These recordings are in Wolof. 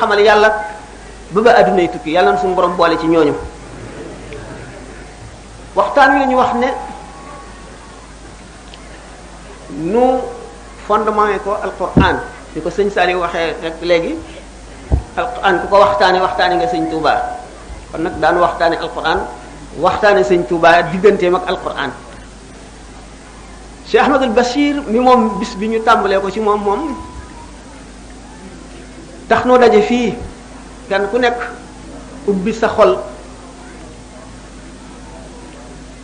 xamal yàlla ba addunay tukki yàlla na suñu borom boole ci ñooñu. waxtaan wi la ñu wax ne nu fondement ko alquran ni ko sëñ Saliou waxee rek léegi alquran ku ko waxtaane nga sëñ Touba kon nag daan waxtaane alquran waxtaane sëñ Touba digganteem ak alquran. Cheikh Ahmadul Bachir mi moom bis bi ñu tàmbalee ko ci moom tax noo daje fii kenn ku nekk ubbi sa xol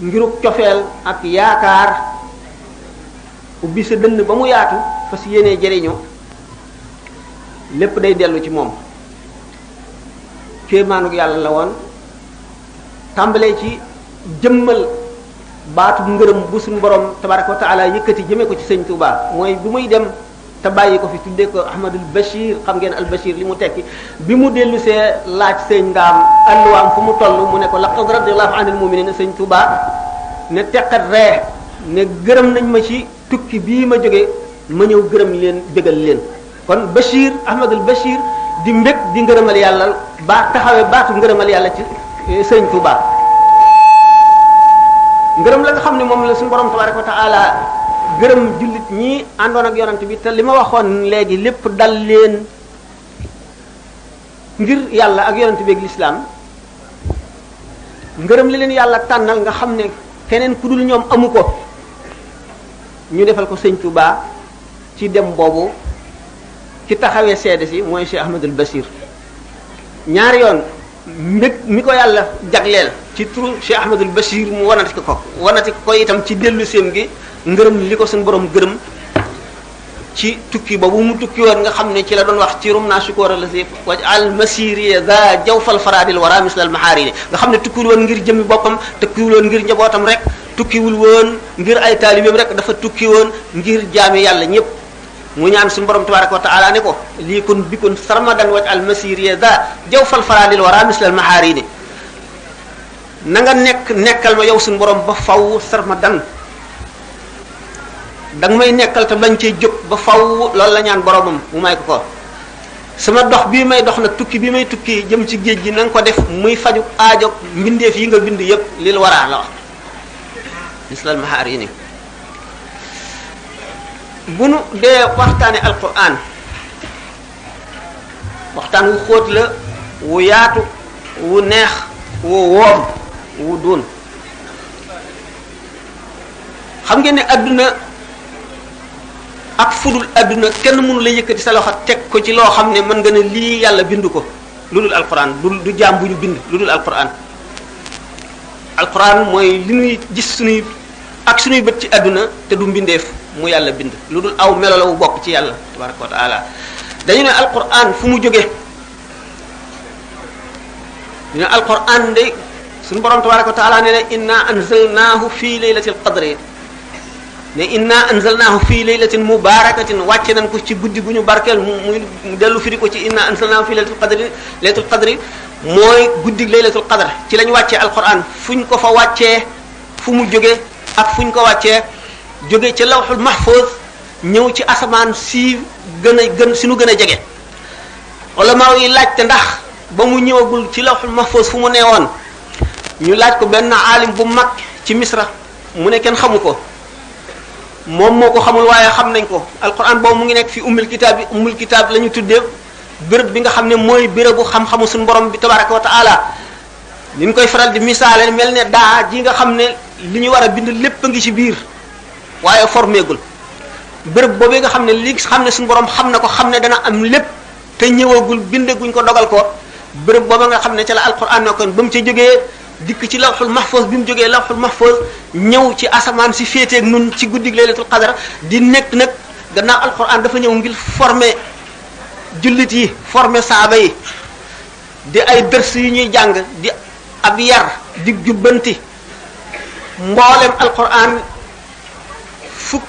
ngiruk cofeel ak yaakaar ubbi sa dënn ba mu yaatu fas yéenee jëriñu lépp day dellu ci moom kéemaanug yàlla la woon tàmbalee ci jëmmal baatu ngërëm bu suñu borom tabaraka wa taala yëkkati jëmee ko ci sëñ Touba mooy bi muy dem te bàyyi ko fi tuddee ko Ahmadul Bachir xam ngeen al Bachir li mu tekki bi mu dellu see laaj sëñ Ndaam alluwaam fu mu toll mu ne ko laqad radiyallahu anil mu'minin sëñ Touba ne teqat ree ne gërëm nañ ma ci tukki bii ma jóge ma ñëw gërëm leen bégal leen kon Bachir Ahmadul Bachir di mbég di ngërëmal yàlla ba taxawee baatu ngërëmal yàlla ci sëñ Touba ngërëm la nga xam ne moom la suñu borom tabaraka wa taala gërëm jullit ñi àndoon ak yonent bi te li ma waxoon léegi lépp dal leen ngir yàlla ak yonent bi ak lislaam ngërëm li leen yàlla tànnal nga xam ne keneen ku dul ñoom amu ko ñu defal ko sëñ Touba ci dem boobu ci taxawee seede si mooy Cheikh Ahmadul Bachir ñaari yoon mbég mi ko yàlla jagleel ci turu Cheikh Ahmadul Bachir mu wanati ko itam ci dellu séem gi ngërëm li ko suñu borom gërëm ci tukki boobu mu tukki woon nga xam ne ci la doon wax ci rum naa sukóora la si waj'al masiri da jawfal faradil wara mislal maharini nga xam ne tukkiwul woon ngir jëmmi boppam tukkiwul woon ngir njabootam rek tukkiwul woon ngir ay taalibeem rek dafa tukki woon ngir jaami yàlla ñëpp mu ñaan suñu borom tabaraka wa taala ne ko lii kun bikun sarmadan waj'al masiri da jawfal faradil wara mislal maharini na nga nekkal ma yow suñu borom ba faw sarmadan da nga may nekkal te bañ cee jóg ba faw loolu la ñaan boromam mu may ko sama dox bii may dox nag tukki bi may tukki jëm ci géej gi na nga ko def muy faju aajo mbindeef yi nga bind yépp lil waraa la wax mislal mahaar yi ni bu nu dee waxtaane alquran waxtaan wu xóot la wu yaatu wu neex wu woom wu doon xam ngeen ne adduna ak fudul adduna kenn mënu la yëkkati sa loxo teg ko ci loo xam ne mën nga ne lii yàlla bindu ko lu dul alquran du jaam bu ñu bind lu dul alquran alquran mooy li ñuy gis suñuy bët ci adduna te du mbindeef mu yàlla bind lu dul aw melo la wu bokk ci yàlla tabaraka wa taala dañu ne alquran fu mu jóge ñu ne alquran de suñu borom tabaraka wa taala ne inna anzalnahu fi laylatil qadri ne inna anzalnahu fi laylatin mubarakatin wàcce nañ ko ci guddi gu ñu barkeel mu dellu firi ko ci inna anzalnahu fi laylatul qadri mooy guddi laylatul qadr ci lañ wàccee alquran fuñ ko fa wàccee fu mu jóge ak fuñ ko wàccee jóge ci lawhul mahfuz ñëw ci asamaan si si nu gën a jege ulama yi laajte ndax ba mu ñëwagul ci lawhul mahfuz fu mu nee woon ñu laaj ko benn aalim bu mag ci misra mu ne kenn xamu ko moom moo ko xamul waaye xam nañ ko alquran boobu mu ngi nekk fi ummul kitaab la ñu tuddee béréb bi nga xam ne mooy bérébu xam-xamu suñu borom bi tabaraka wa taala ni ñu koy faral di misaale mel ne daa ji nga xam ne li ñu war a bind lépp a ngi ci biir waaye formeegul béréb boobu nga xam ne li xam ne suñu borom xam na ko xam ne dana am lépp te ñëwagul bindeguñ ko dogal ko béréb boobu nga xam ne ca la alquran nekkoon ba mu ca jógee dikk ci lawhul mahfuz bi mu jógee lawhul mahfuz ñëw ci asamaan si féeteeg nun ci guddig laylatul qadr di nekk nag gannaaw alquran dafa ñëw ngir former jullit yi former saaba yi di ay dërs yu ñuy jàng di ab yar di jubbanti mboolem alquran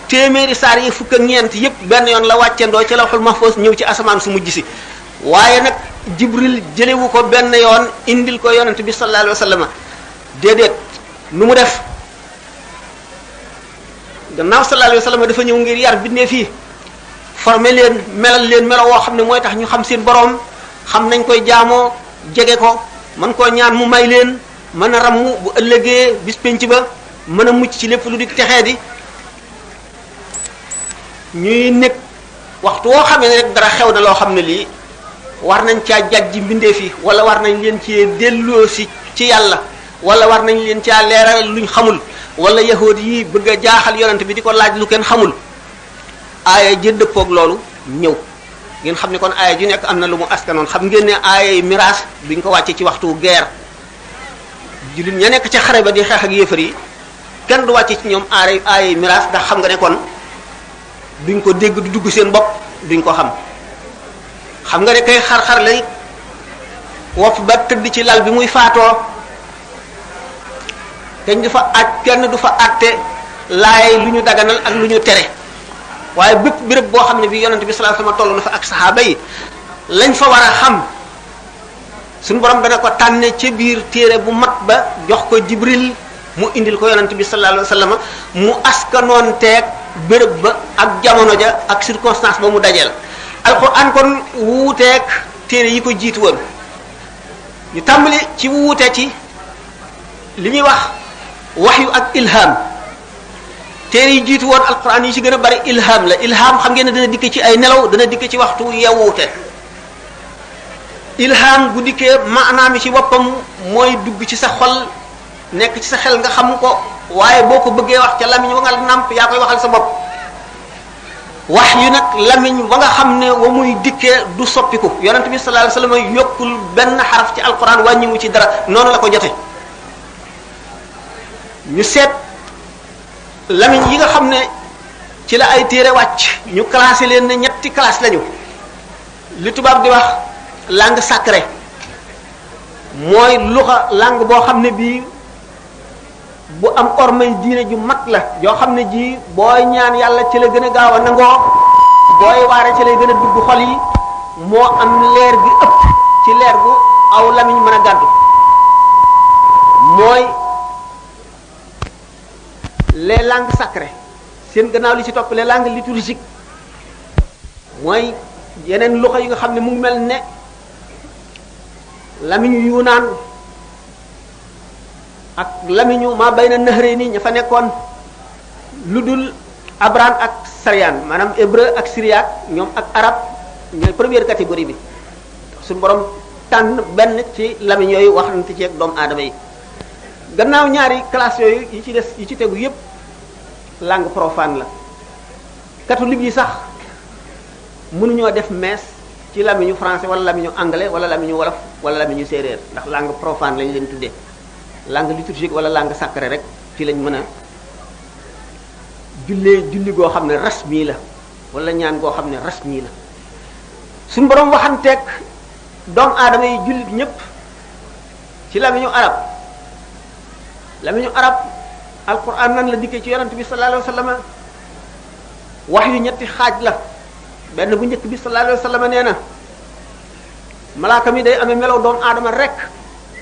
téeméeri saar yi fukk ak ñeent yépp benn yoon la wàccendoo ci lawhul mahfuz ñëw ci asamaan su mujj si waaye nag jibril jëlewu ko benn yoon indil ko yonent bi sallallahu alayhi wa sallam déedéet nu mu def gannaaw sallallahu alayhi wa sallam dafa ñëw ngir yar bindee fii former leen melal leen melo woo xam ne mooy tax ñu xam seen borom xam nañ koy jaamoo jege ko mën koo ñaan mu may leen mën a ramm bu ëllëgee bis penc ba mën a mucc ci lépp lu di texee di ñuy nekk waxtu woo xamee ne rek dara xew na loo xam ne lii war nañ caa jajji mbindeef yi wala war nañ leen ci delloo si ci yàlla wala war nañ leen caa leeral luñ xamul wala yahood yi bëgg a jaaxal yonent bi di ko laaj lu kenn xamul aaya ji dëppoog loolu ñëw ngeen xam ne kon aaya ju nekk am na lu mu askanoon xam ngeen ne aaya yi miraas duñ ko wàcce ci waxtu guerre jullit ña nekk ca xare ba di xeex ak yéefar yi kenn du wàcce ci ñoom aaya yi miraas ndax xam nga ne kon duñ ko dégg du dugg seen bopp duñ ko xam nga ne kay xar-xar lay wopp ba tëdd ci lal bi muy faatoo kenn du fa aj kenn du fa àtte laay lu ñu daganal ak lu ñu tere waaye bépp béréb boo xam ne bi yonent bi sallallahu alayhi wasallam toll na fa ak saxaaba yi lañ fa war a xam suñu borom dana ko tànne ca biir téere bu mat ba jox ko Jibril mu indil ko yonent bi sallallahu alayhi wasallam mu askanoon teeg béréb ba ak jamono ja ak circonstance ba mu dajeel alquran kon wuuteeg téere yi ko jiitu woon ñu tàmbali ci wuute ci li ñuy wax waxyu ak ilham téere yi jiitu woon alquran yi ci gën a bari ilham la ilham xam ngeen ne dana dikk ci ay nelaw dana dikk ci waxtu yewwute ilham bu dikkee maanaam mi ci boppam mooy dugg ci sa xol nekk ci sa xel nga xam ko waaye boo ko bëggee wax ca lamiñ wa nga nàmp yaa koy waxal sa bopp wax yu nag lamiñ wa nga xam ne wa muy dikkee du soppiku yonent bi sallallahu alayhi wasallam yokkul benn xaraf ci alquran wàññiwu ci dara noonu la ko jote ñu seet lamiñ yi nga xam ne ci la ay téere wàcc ñu classé leen ne ñetti classe lañu li tubaab di wax langue sacrée mooy luxa langue boo xam ne bii bu am ormay diine ju mag la yoo xam ne ji booy ñaan yàlla ci la gën a gaaw a nangoo booy waare ci lay gën a dugg xol yi moo am leer gi ëpp ci leer gu aw lamiñ mën a gàddu mooy les langues sacrées seen gannaaw li ci topp les langues liturgiques mooy yeneen luxa yi nga xam ne mu ngi mel ne lamiñu yunaan ak lamiñu maa bayna nahrayni ña fa nekkoon lu dul abran ak saryan maanaam hébreu ak syriaque ñoom ak arab ñooy première catégorie bi suñu borom tànn benn ci lamiñ yooyu waxante ci ak doomu aadama yi gannaaw ñaari classe yooyu yi ci des yi ci tegu yépp langue profane la catholique yi sax mënuñoo def messe ci lamiñu français wala lamiñu anglais wala lamiñu wolof wala lamiñu séeréer ndax langue profane lañ leen tuddee langue liturgique wala langue sacrée rek ci lañ mën a julli goo xam ne rasmi la wala ñaan goo xam ne rasmi la suñu borom waxanteeg doomu aadama yi jullit ñépp ci lamiñu arab alquran nan la dikkee ci yonent bi sallallahu alayhi wasallam wax yu ñetti xaaj la benn bu njëkk bi sallallahu alayhi wasallam nee na malaaka mi day amee melaw doomu aadama rek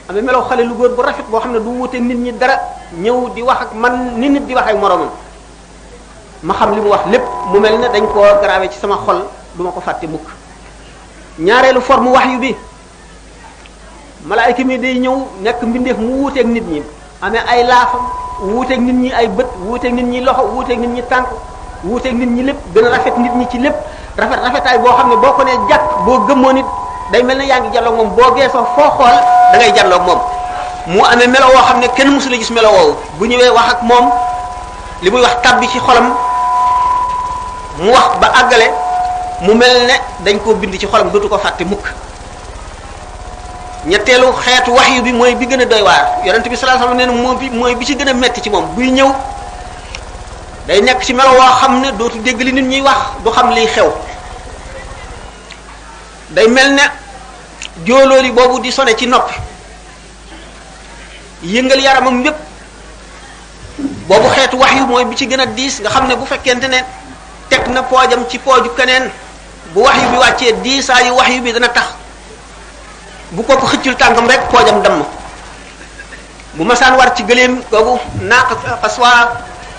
amee melaw xale lu góor bu rafet boo xam ne du wuute nit ñi dara ñëw di wax ak man ni nit di wax ak moroomam ma xam li mu wax lépp mu mel ne dañ koo gravé ci sama xol duma ko fàtte mukk ñaareelu forme wax yu bi malaayka mi day ñëw nekk mbindeef mu wuuteeg nit ñi amee ay laafam wuuteeg nit ñi ay bët wuuteeg nit ñi loxo wuuteeg nit ñi tànk wuuteeg nit ñi lépp gën a rafet nit ñi ci lépp rafetaay boo xam ne boo ko nee jàkk boo gëmmoo nit day mel ne yaa ngi jàlloog moom boo geesoo foo xool da ngay jàlloog moom mu amee melo woo xam ne kenn mësu la gis melo woowu bu ñëwee wax ak moom li muy wax tabbi ci xolam mu wax ba àggale mu mel ne dañ koo bind ci xolam dootu ko fàtte mukk ñetteelu xeetu wahyu bi mooy bi gën a doy waar yonent bi sallallahu alayhi wasallam nee na mooy bi ci gën a metti ci moom buy ñëw day nekk ci melo woo xam ne dootu dégg li nit ñuy wax du xam liy xew day mel ne jóolooli boobu di sone ci noppi yëngal yaramam yépp boobu xeetu wahyu mooy bi ci gën a diis nga xam ne bu fekkente ne teg na poojam ci pooju keneen bu wahyu bi wàccee diisaayu wahyu bi dana tax bu ko xëccul tànkam rek poojam damm bu masaan war ci gëléem googu naaq aswa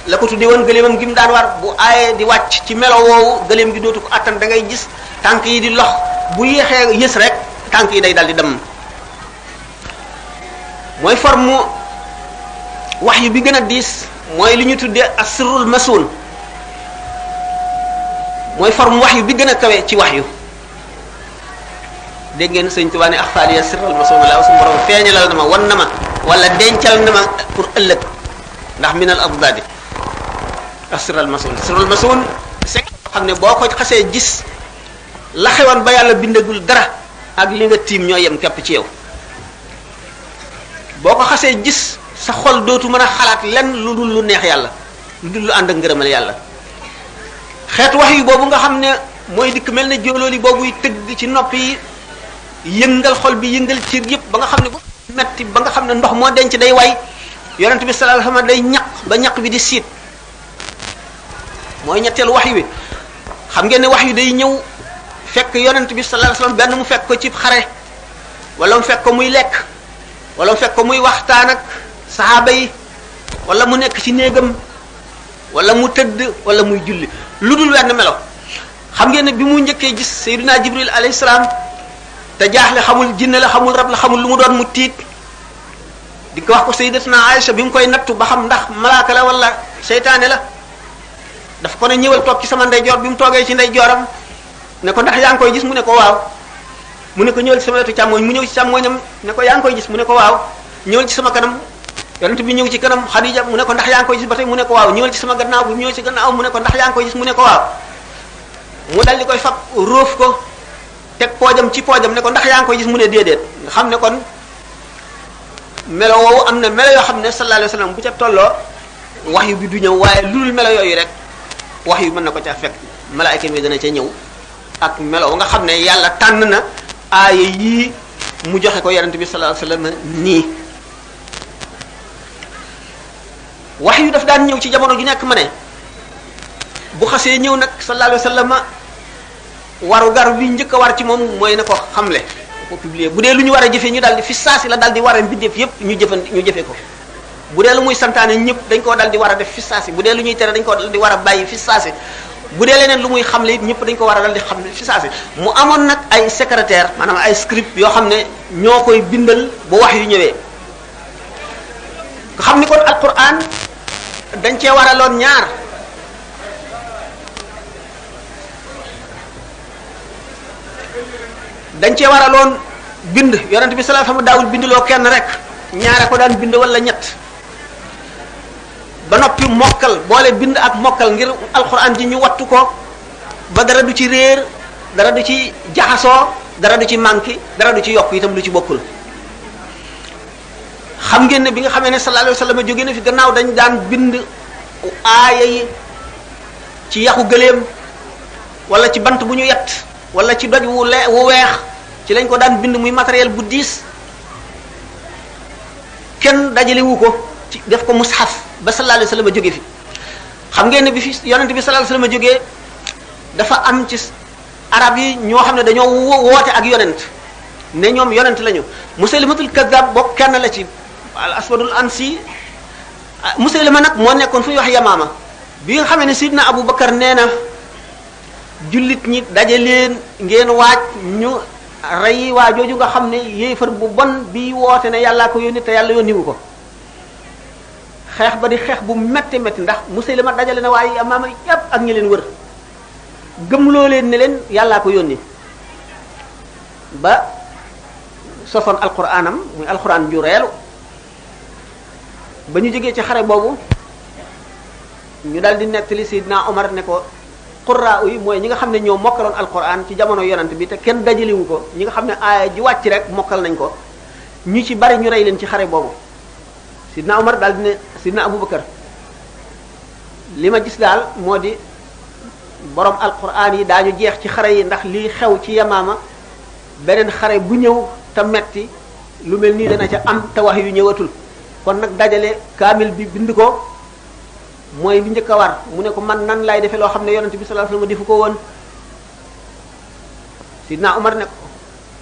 la ko tudde woon gëléemam gi mu daan war bu aaye di wàcc ci melo woowu gëléem gi dootu ko attan da ngay gis tànk yi di lox bu yéexee yës rek tànk yi day dal di dem. mooy forme wahyu bi gën a diis mooy li ñu tuddee asrul masun mooy forme wahyu bi gën a kawe ci wahyu dégg ngeen sëñ Tuubaa ne axfaaliya sirral masun la su borom feeñalal na ma wan na ma wala dencal na ma pour ëllëg ndax min al abdadi asrul masun c'est xam ne boo ko xasee gis la xewoon ba yàlla bindagul dara ak li nga tiim ñoo yem képp ci yow boo ko xasee gis sa xol dootu mën a xalaat lenn lu dul lu neex yàlla lu dul lu ànd ak ngërëmal yàlla xeetu wax yu boobu nga xam ne mooy dikk mel ne jóolooli boobuy tëgg ci nopp yi yëngal xol bi yëngal cër yëpp ba nga xam ne bu metti ba nga xam ne ndox moo denc day way yonent bi sallallahu alayhi wasallam day ñaq ba ñaq bi di siit mooy ñetteelu wax wi xam ngeen ne wax yu day ñëw fekk yonent bi sallallahu alayhi wasallam benn mu fekk ko ci xare wala mu fekk ko muy lekk wala mu fekk ko muy waxtaan ak saxaaba yi wala mu nekk ci néegam wala mu tëdd wala muy julli lu dul wenn melo xam ngeen ne bi mu njëkkee gis Seydina Jibril alayhi salaam te jaaxle xamul jinne la xamul rab la xamul lu mu doon mu tiit di ko wax ko Sayyidatuna Aïcha bi mu koy nattu ba xam ndax malaaka la wala seytaane la dafa ko ne ñëwal toog ci sama ndeyjoor bi mu toogee ci ndeyjooram ne ko ndax yaa ngi koy gis mu ne ko waaw mu ne ko ñëwal ci sama wetu càmmooñ mu ñëw ci càmmooñam ne ko yaa ngi koy gis mu ne ko waaw ñëwal ci sama kanam yonent bi ñëw ci kanam Xadija mu ne ko ndax yaa ngi koy gis ba tey mu ne ko waaw ñëwal ci sama gannaaw bu ñëw ci gannaaw mu ne ko ndax yaa ngi koy gis mu ne ko waaw mu dal di koy fab róof ko teg poojam ci poojam ne ko ndax yaa ngi koy gis mu ne déedéet nga xam ne kon melo woowu am na melo yoo xam ne sallallahu alayhi wasallam bu ca tolloo wax yu bi du ñëw waaye lu dul melo yooyu rek wax yu mën na ko ca fekk malaayka mi dana ca ñëw ak melo nga xam ne yàlla tànn na aaya yii mu joxe ko yonent bi sallallahu alayhi wasallam nii wax yu daf daan ñëw ci jamono ju nekk ma ne bu xasee ñëw nag sallallahu alayhi wasallam waru gar bi njëkk a war ci moom mooy na ko xamle ko publier bu dee lu ñu war a jëfee ñu daal di fi saasi la daal di war a mbindeef yépp ñu jëfe ko bu dee lu muy santaane ñëpp dañ koo daal di war a def fi saasi bu dee lu ñuy tere dañ koo daal di war a bàyyi fi saasi bu dee leneen lu muy xamle it ñëpp dañ ko war a dal di xam ne fi saasi mu amoon nag ay secrétaire maanaam ay script yoo xam ne ñoo koy bindal bu wax yu ñëwee nga xam ni kon alquran dañ cee waraloon ñaar dañ cee waraloon bind yonent bi sallallahu alayhi wasallam daawul bindloo kenn rek ñaare ko daan bind wala ñett ba noppi mokkal boole bind ak mokkal ngir alquran ji ñu wattu ko ba dara du ci réer dara du ci jaxasoo dara du ci manqué dara du ci yokk itam lu ci bokkul xam ngeen ne bi nga xamee ne sallallahu alayhi wasallam jóge na fi gannaaw dañ daan bind aaya yi ci yaxu gëléem wala ci bant bu ñu yett wala ci doj wu weex ci lañ ko daan bind muy matériel bu diis kenn dajalewu ko ci def ko mushaf ba sallallahu alayhi wasallam jóge fi xam ngeen ne bi fi yonent bi sallallahu alayhi wasallam jógee dafa am ci arab yi ñoo xam ne dañoo woote ak yonent ne ñoom yonent lañu Musaylimatul Kazzab bokk kenn la ci al aswadul ansi Musaylima nag moo nekkoon fu ñuy wax Yamaama bi nga xamee ne Sidna Abu Bakar nee na jullit ñi daje leen ngeen waaj ñu rey waa jooju nga xam ne yéefar bu bon bi woote ne yàllaa ko yónni te yàlla yónniwu ko xeex ba di xeex bu metti metti ndax Musaylima dajale na waaye Yamaama yépp ak ñi leen wër gëmloo leen ne leen yàllaa ko yónni ba sosoon alquranam muy alquran ju reelu ba ñu jógee ci xare boobu ñu daal di nettali Seydina Omar ne ko qurra yi mooy ñi nga xam ne ñoo mokkaloon alquran ci jamono yonent bi te kenn dajaliwu ko ñi nga xam ne aaya ji wàcc rek mokkal nañ ko ñu ci bari ñu rey leen ci xare boobu Seydina Omar daal di ne Seydina Abubakar li ma gis daal moo di borom alquran yi daañu jeex ci xare yi ndax lii xew ci Yamaama beneen xare bu ñëw te metti lu mel nii dana ca am te wax yu ñëwatul kon nag dajale kaamil bi bind ko mooy li njëkk a war mu ne ko man nan laay defee loo xam ne yonent bi sallallahu alayhi wasallam defu ko woon Sidna Umar ne ko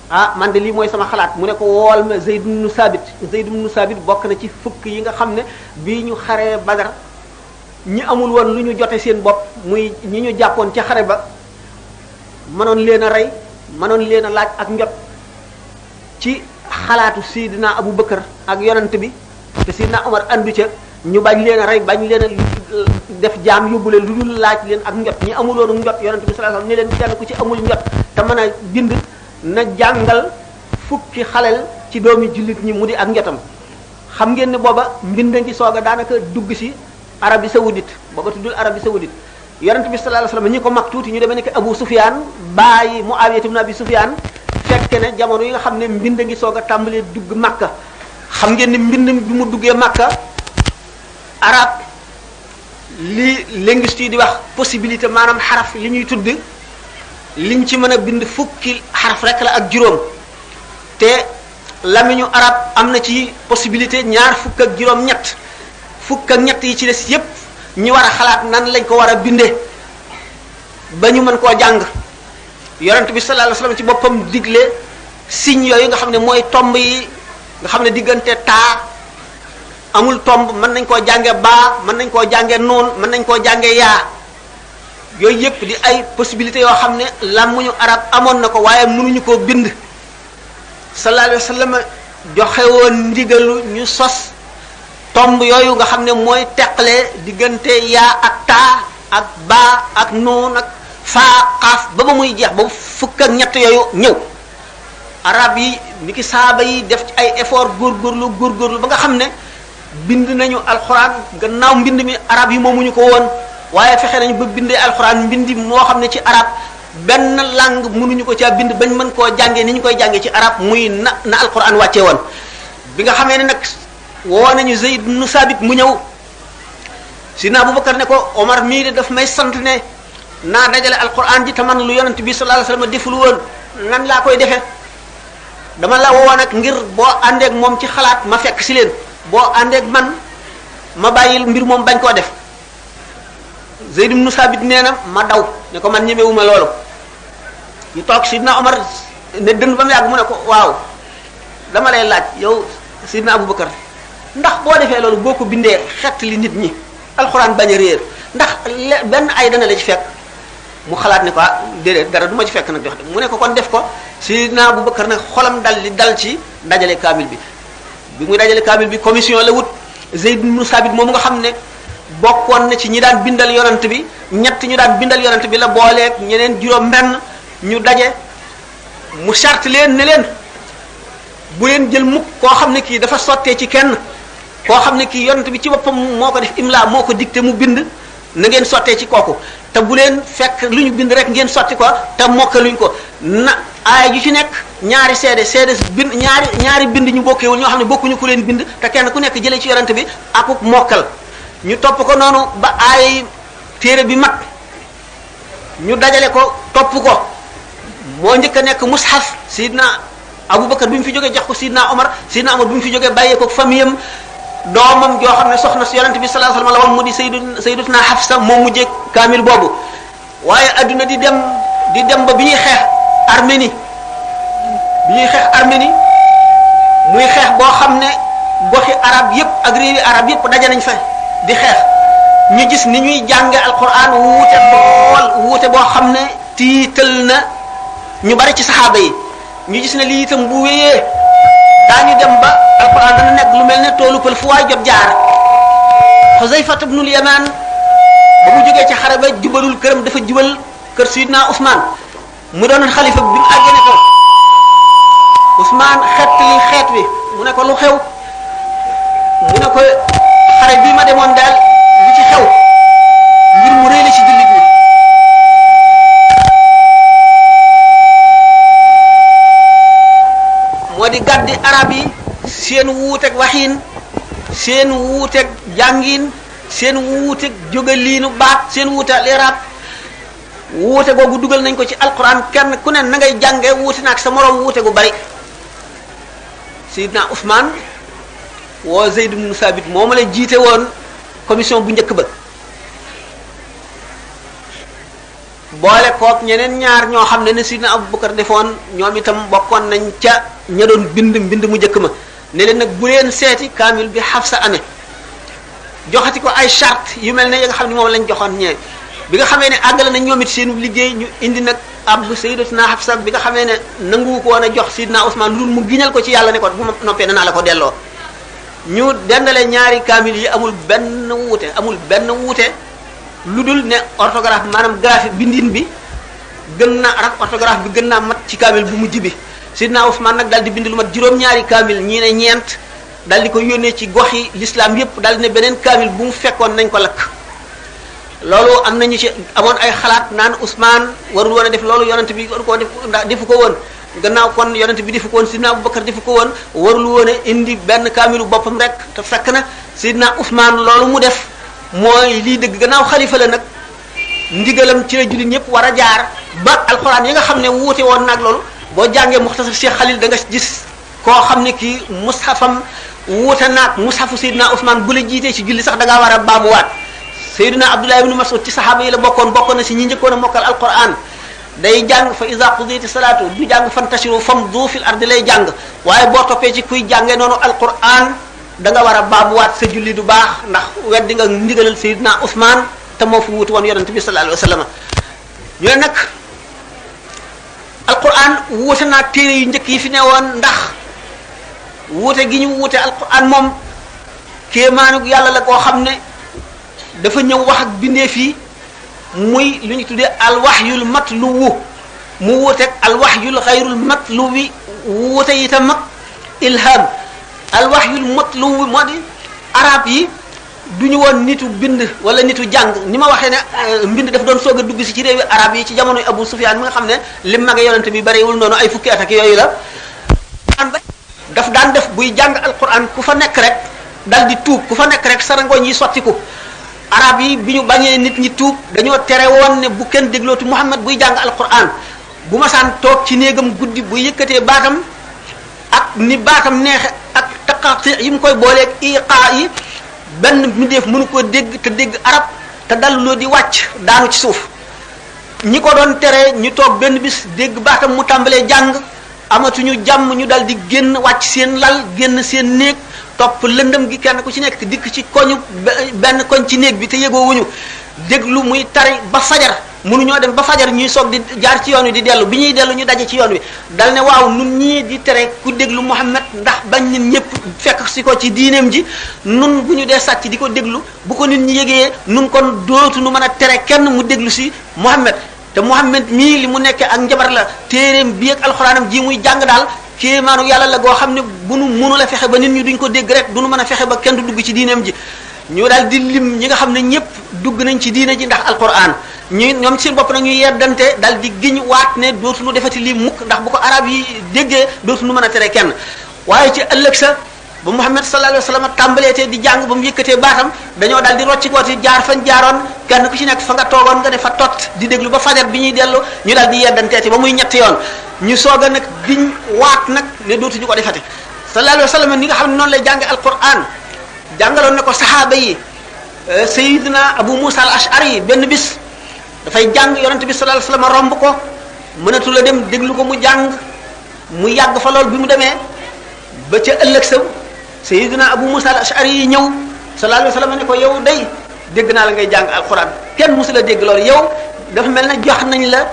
ah man de lii mooy sama xalaat mu ne ko wool ma Zayd ibn Sabit bokk na ci fukk yi nga xam ne bii ñu xaree Badar ñi amul woon lu ñu jote seen bopp muy ñi ñu jàppoon ca xare ba mënoon leen a rey mënoon leen a laaj ak njot ci xalaatu Sidina Abu Bakar ak yonent bi te Sidina Omar andu ca ñu bañ leen a rey bañ leen a def jaam yóbbu leen lu dul laaj leen ak njot ñi amuloon njot yonent bi sallallahu alayhi wasallam ne leen kenn ku ci amul njot te mën a bind na jàngal fukki xalel ci doomi jullit ñi mu di ak njotam. xam ngeen ne booba mbind ngi soog a daanaka dugg si Arabie saoudite booba tuddul Arabie saoudite yonent bi sallallahu alayhi wasallam ñi ko mag tuuti ñu demee ne Abu Sufyan bàyyi Muawiya ibn Abi Sufyan fekke ne jamono yi nga xam ne mbind ngi soog a tàmbalee dugg Makka. xam ngeen ne mbind bi mu duggee Makka arab li linguiste yi di wax possibilité maanaam xaraf li ñuy tudd liñ ci mën a bind fukki xaraf rek la ak juróom te lamiñu arab am na ci possibilité ñaar fukk ak juróom ñett fukk ak ñett yi ci des yépp ñi war a xalaat nan lañ ko war a bindee ba ñu mën koo jàng yonent bi sallallahu alayhi wasallam ci boppam digle signes yooyu nga xam ne mooy tomb yi nga xam ne diggante taa amul tomb mën nañ koo jànge baa mën nañ koo jànge noon mën nañ koo jànge yaa yooyu yépp di ay possibilités yoo xam ne làmmuñu arab amoon na ko waaye mënuñu koo bind sallallahu alayhi wasallam joxe woon ndigalu ñu sos tomb yooyu nga xam ne mooy teqale diggante yaa ak taa ak baa ak noon ak faa xaaf ba muy jeex ba fukk ak ñett yooyu ñëw arab yi ni ki saaba yi def ci ay effort góorgóorlu ba nga xam ne bind nañu alxuraan gannaaw mbind mi arab yi moomuñu ko woon waaye fexe nañu ba bindee alxuraan mbindi moo xam ne ci arab benn langue mënuñu ko caa bind bañ mën koo jàngee ni ñu koy jàngee ci arab muy na alxuraan wàccee woon bi nga xamee ne nag woo nañu Zayd ibn Sabit mu ñëw Sidina Abubakar ne ko Omar mii de daf may sant ne naa dajale alxuraan ji te man lu yonent bi sallallahu alayhi wasallam deful woon nan laa koy defee dama la woo nag ngir boo àndeek moom ci xalaat ma fekk si leen boo àndeek man ma bàyyil mbir moom bañ koo def Zayd ibn Sabit nee na ma daw ne ko man ñemewuma loolu ñu toog Sidina Omar ne dënd ba mu yàgg mu ne ko waaw dama lay laaj yow Sidina Abubakar ndax boo defee loolu boo ko bindee xett li nit ñi alxuraan bañ a réer ndax benn ay dana la ci fekk mu xalaat ne ko déedéet dara du ma ci fekk nag jox de mu ne ko kon def ko Sidina Abubakar nag xolam dal ci dajale kaamil bi muy dajale kaamil bi commission la wut Zayd ibn Sabit moom nga xam ne bokkoon na ci ñi daan bindal yonent bi ñett ñu daan bindal yonent bi la booleeg ñeneen juróom benn ñu daje mu charte leen ne leen bu leen jël mukk koo xam ne kii dafa sottee ci kenn koo xam ne kii yonent bi ci boppam moo ko def imla moo ko dicté mu bind na ngeen sottee ci kooku te bu leen fekk lu ñu bind rek ngeen sotti ko te mokkaluñ ko na aaya ju ci nekk ñaari seede bind ñaari bind ñu bokkewul ñoo xam ne bokkuñu ku leen bind te kenn ku nekk jëlee ci yonent bi akuk mokkal ñu topp ko noonu ba aay téere bi mat ñu dajale ko topp ko moo njëkk a nekk mushaf Sidina Abubakar bi mu fi jógee jox ko Sidina Omar bi mu fi jógee bàyyee ko famiyam doomam joo xam ne soxna si yonent bi sallallahu alayhi wasallam la woon mu di Sayyidatuna Hafsa moom mujjee kaamil boobu waaye adduna di dem ba bi ñuy xeex Arménie muy xeex boo xam ne goxi arab yépp ak réewi arab yépp daje nañ fa di xeex ñu gis ni ñuy jànge alquran wuute boo xam ne tiital na ñu bari ci saxaaba yi ñu gis ne lii itam bu wéyee daañu dem ba alquran dana nekk lu mel ne toolu pël fu waay jot jaar Xuzayfa ibnul Yamaan ba mu jógee ci xare ba jubalul këram dafa jubal kër Sidna Ousmane mu doonoon xalifa bi mu àggee ne ko Ousmane xeet wi mu ne ko lu xew mu ne ko xare bii ma demoon daal li ci xew mbir mu rëy la ci jullit ñi moo di gàddi arab yi seen wuuteeg waxiin seen wuuteeg jàngiin seen wuuteeg jógaliinu baat seen wuute al irab wuute googu dugal nañ ko ci alquran kenn ku ne na ngay jàngee wuute naag sa moroom wuute gu bari Sidna Ousmane woo Zayd ibn Sabit moo ma la jiite woon commission bu njëkk ba boole koog ñeneen ñaar ñoo xam ne Sidna Abubakar defoon ñoom itam bokkoon nañ ca ña doon bind mu njëkk ma ne leen nag bu leen seeti kaamil bi Hafsa amee joxati ko ay charte yu mel ne yi nga xam ne moom lañ joxoon ñee bi nga xamee ne àggale nañ ñoom it seen liggéey ñu indi nag ab sayyidatuna Hafsa bi nga xamee ne nangu ko woon a jox Sidna Ousmane lu mu giñal ko ci yàlla ne ko bu ma noppee danaa la ko delloo ñu dendale ñaari kaamil yi amul benn wuute lu dul ne orthographe maanaam graphie bindin bi gën na arab orthographe bi gën naa mat ci kaamil bu mujj bi Sidna Ousmane nag daal di bind lu mat juróom-ñaari kaamil ñii ne ñeent daal di ko yónnee ci gox yi l'islam yépp daal di ne beneen kaamil bu mu fekkoon nañ ko lakk loolu am nañu ci amoon ay xalaat naan Ousmane warul woon a def loolu yonent bi waru koo def ndax defu ko woon gannaaw kon yonent bi defu ko woon Sidna Abubakar defu ko woon warul woon a indi benn kaamilu boppam rek te fekk na Sidna Ousmane loolu mu def mooy lii dëgg gannaaw xalifa la nag ndigalam ci la jullit ñëpp war a jaar ba alxuraan yi nga xam ne wuute woon nag loolu boo jàngee Muxtasar Cheikh Khalil da nga gis koo xam ne kii mushafam wuute naag mushafu Sidna Ousmane bu la jiitee ci julli sax da ngaa war a baamuwaat Sayyidina Abdullah ibn Mas'ud ci saxaaba yi la bokkoon na si ñi njëkkoon a mokkal alquran day jàng fa iza qudiyati salaatu du jàng fantashiru famdu fil ardi lay jàng waaye boo toppee ci kuy jàngee noonu alquran da nga war a baamuwaat sa julli du baax ndax weddi nga ndigalal Sayyidina Ousmane te moo fi wuutu woon yonent bi sallallahu alayhi wa sallam ñu ne nag alquran wuute naa téere yu njëkk yi fi ne woon ndax wuute gi ñu wuute alquran moom kéemaanu yàlla la koo xam ne dafa ñëw wax ak bindeef yi muy lu ñu tuddee alwahyul matluwu mu wuuteeg alwahyul xayrul matluwi wuute itam ak ilham alwahyul matluwi moo di arab yi du ñu woon nitu bind wala nitu jàng ni ma waxee ne mbind daf doon soog a dugg si ci réewi arab yi ci jamonoy Abu Sufyaan mi nga xam ne lim mage yonente bi bariwul noonu ay fukki at ak yooyu la daf daan def buy jàng alquran ku fa nekk rek dal di tuub ku fa nekk rek sarangooñ yi sottiku arab yi bi ñu bañee nit ñi tuub dañoo tere woon ne bu kenn déglooti Muhammad buy jàng alquran bu masaan toog ci néegam guddi bu yëkkatee baatam ak ni baatam neexe ak taqati yi mu koy booleeg iqaa yi benn mbindeef mënu ko dégg te dégg arab te dalluloo di wàcc daanu ci suuf ñi ko doon tere ñu toog benn bis dégg baatam mu tàmbalee jàng amatuñu jàmm ñu dal di génn wàcc seen lal génn seen néeg topp lëndëm gi kenn ku ci nekk dikk ci koñu benn koñ ci néeg bi te yëgoo wuñu déglu muy tari ba fajar mënuñoo dem ba fajar ñuy soog di jaar ci yoon wi di dellu bi ñuy dellu ñu daje ci yoon wi dal ne waaw nun ñii di tere ku déglu Muhammad ndax bañ nit ñëpp fekk si ko ci diineem ji nun bu ñu dee sàcc di ko déglu bu ko nit ñi yëgee nun kon dootu nu mën a tere kenn mu déglu si Muhammad te Muhammad mii li mu nekkee ak njabar la téeréem bi ak alxuraanam ji muy jàng daal kéemaanu yàlla la goo xam ne bu nu mënu la fexe ba nit ñi duñ ko dégg rek du nu mën a fexe ba kenn du dugg ci diineem ji ñu daal di lim ñi nga xam ne ñëpp dugg nañ ci diine ji ndax alquran ñoom seen bopp nag ñu yeddante daal di giñ waat ne dootuñu defati lii mukk ndax bu ko arab yi déggee dootuñu mën a tere kenn waaye ci ëllëg sa ba Muhammad sallallahu alayhi wa sallam tàmbaleetee di jàng ba mu yëkkatee baatam dañoo daal di rocci kooti jaar fañ jaaroon kenn ku ci nekk fa nga toogoon nga ne fa tot di déglu ba fajar bi ñuy dellu ñu daal di yeddanteeti ba muy ñetti yoon ñu soog a nag giñ waat nag ne dootuñu ko defati sallallahu alayhi wa sallam ni nga xam ne noonu lay jànge alquran jàngaloon na ko saxaaba yi Sayyidina Abu Musa al-Ash'ari benn bis dafay jàng yonent bi sallallahu alayhi wa sallam romb ko mënatu la dem déglu ko mu jàng mu yàgg fa lool bi mu demee ba ca ëllëg sa Sayyidina Abu Musa al-Ash'ari yi ñëw sallallahu alayhi wa sallam ne ko yow day dégg naa la ngay jàng alquran kenn musu la dégg loolu yow dafa mel ne jox nañ la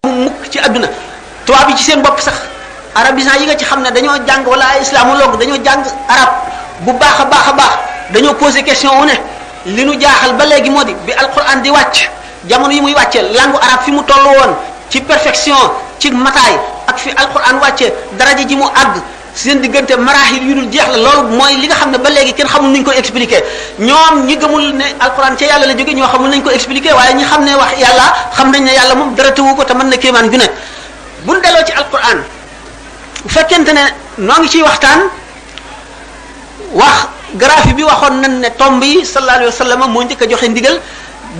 mukk ci àdduna tubaab yi ci seen bopp sax arabisant yi nga ci xam ne dañoo jàng wala ay islamologue dañoo jàng arab bu baax a baax a baax dañoo posé question wu ne li nu jaaxal ba léegi moo di bi alquran di wàcc jamono yi muy wàccee langue arabe fi mu toll woon ci perfection ci mataay ak fi alquran wàccee daraja ji mu àgg seen diggante marahil yu dul jeex la loolu mooy li nga xam ne ba léegi kenn xamul nuñ ko expliquer ñoom ñi gëmul ne alquran ca yàlla la jóge ñoo xamul nañ ko expliquer waaye ñi xam ne wax yàlla xam nañ ne yàlla moom dara tëwu ko te mën na kéemaan ju ne buñ delloo ci alquran bu fekkente ne noo ngi ciy waxtaan wax graphie bi waxoon nañ ne tomb yi sallallahu alayhi wa sallam moo njëkk a joxe ndigal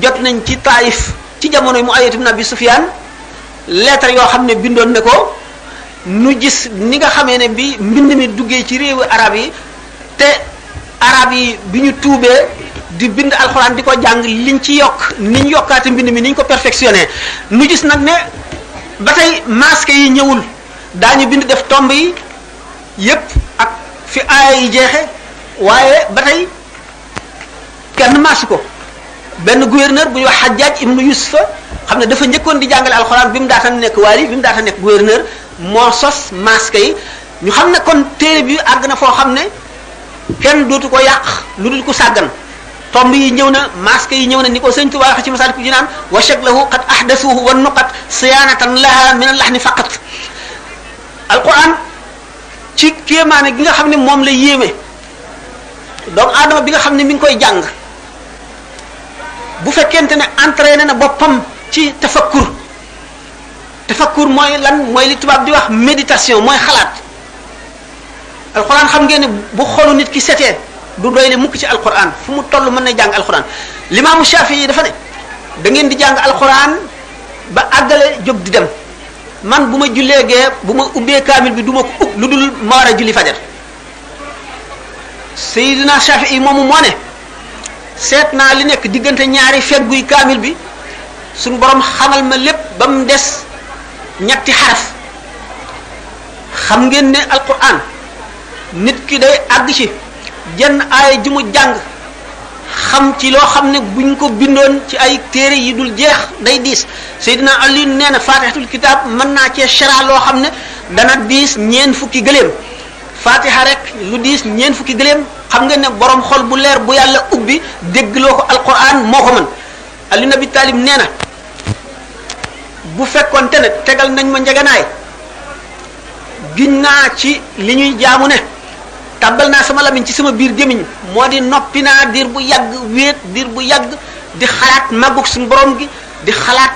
jot nañ ci Taif ci jamono yi Muawiya ibn Abi Sufyan lettre yoo xam ne bindoon na ko nu gis ni nga xamee ne bi mbind mi duggee ci réewu arab yi te arab yi bi ñu tuubee di bind alxuraan di ko jàng liñ ci yokk niñ yokkaate mbind mi niñ ko perfectionné nu gis nag ne ba tey masque yi ñëwul daañu bind def tomb yi yépp ak fi aaya yi jeexe waaye ba tey kenn maasi ko benn gouverneur bu ñuy wax Hajjaj ibnu Yusufa xam ne dafa njëkkoon di jàngale alxuraan bi mu daata nekk waali bi mu daata nekk gouverneur moo sos masque yi ñu xam ne kon téere bi àgg na foo xam ne kenn dootu ko yàq lu dul ko sàggan tomb yi ñëw na masque yi ñëw na ni ko sëñ Tuubaa wax ci Masaalikul Jinaan wa shaklahu qad ahdasuhu wa nuqat siyaanatan laha min al-lahni faqat alquran ci kéemaane gi nga xam ne moom la yéeme doomu aadama bi nga xam ne mi ngi koy jàng bu fekkente ne entraîné na boppam ci tafakkur mooy lan mooy li tubaab di wax méditation mooy xalaat alquran xam ngeen ne bu xolu nit ki setee du doy le mukk ci alquran fu mu toll mën na jàng alquran limaamu Shafii yi dafa ne da ngeen di jàng alquran ba àggale jóg di dem man bu ma jullee gee bu ma ubbee kaamil bi du ma ko ub lu dul ma war a julli fajar Seydina Shafii yi moomu moo ne seet naa li nekk diggante ñaari fegguy kaamil bi suñu borom xamal ma lépp ba mu des ñetti xaraf xam ngeen ne alquran nit ki day àgg ci jenn aaya ji mu jàng xam ci loo xam ne buñ ko bindoon ci ay téere yi dul jeex day diis Seydina Ali nee na fatihatul kitab mën naa cee shara loo xam ne dana diis ñeen fukki gëléem fatiha rek lu diis ñeen fukki gëléem xam nga ne borom xol bu leer bu yàlla ubbi déggloo ko alquran moo ko mën Ali Nabi Talib nee na bu fekkoon te ne tegal nañ ma njeganaay giñ naa ci li ñuy jaamu ne tàbbal naa sama lamiñ ci sama biir gémmiñ moo di noppi naa diir bu yàgg wéet diir bu yàgg di xalaat màggug suñu borom gi di xalaat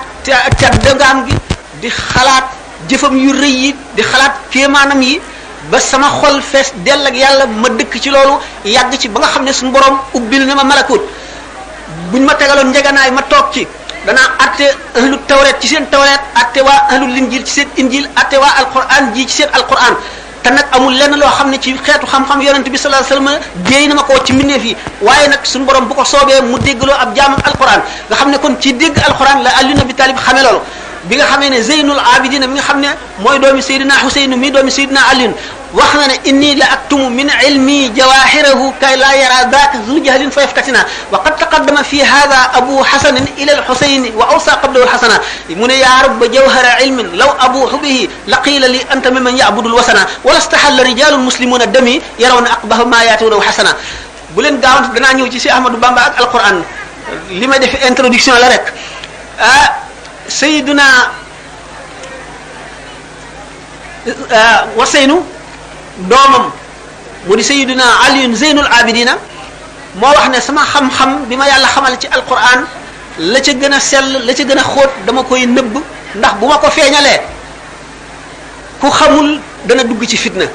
teddangaam gi di xalaat jëfam yu rëy yi di xalaat kéemaanam yi ba sama xol fees dell ak yàlla ma dëkk ci loolu yàgg ci ba nga xam ne suñu borom ubbil na ma malakut buñ ma tegaloon njeganaay ma toog ci danaa atte ahlu tawret ci seen tawret atte waa ahlu linjil ci seen injil atte waa alquran ji ci seen alquran te nag amul lenn loo xam ne ci xeetu xam-xam yonent bi sallallahu alayhi wasallam déey na ma ko ci mbindeef yi waaye nag suñu borom bu ko soobee mu déggloo ab jaamam alquran nga xam ne kon ci dégg alquran la Ali Nabi Talib xamee loolu bi nga xamee ne Zeynul Abidina mi nga xam ne mooy doomi Seydina Huseyn mi doomi Seydina Ali wax na ne inni la aktumu min ilmi jawahirahu kay la yara daaka zu jahlin fa yaftatina wa qad taqaddama fi hadha abu hasan ila al-husayn wa awsa qablahu al-hasana mu ne ya rabb jawhara ilmin law abuhu bihi laqila li anta mimman ya'budu al-wasana wa lastahalla rijalun muslimuna dami yarawna aqbaha ma yatuna hasana bu leen gaawant danaa ñëw ci si Ahmadou Bamba ak alquran li may def introduction la rek Sayyiduna Waseynu doomam mu di Sayyiduna Ali Zeynul Abidina moo wax ne sama xam-xam bi ma yàlla xamal ci alquran la ca gën a sell la ca gën a xóot dama koy nëbb ndax bu ma ko feeñalee ku xamul dana dugg ci fitna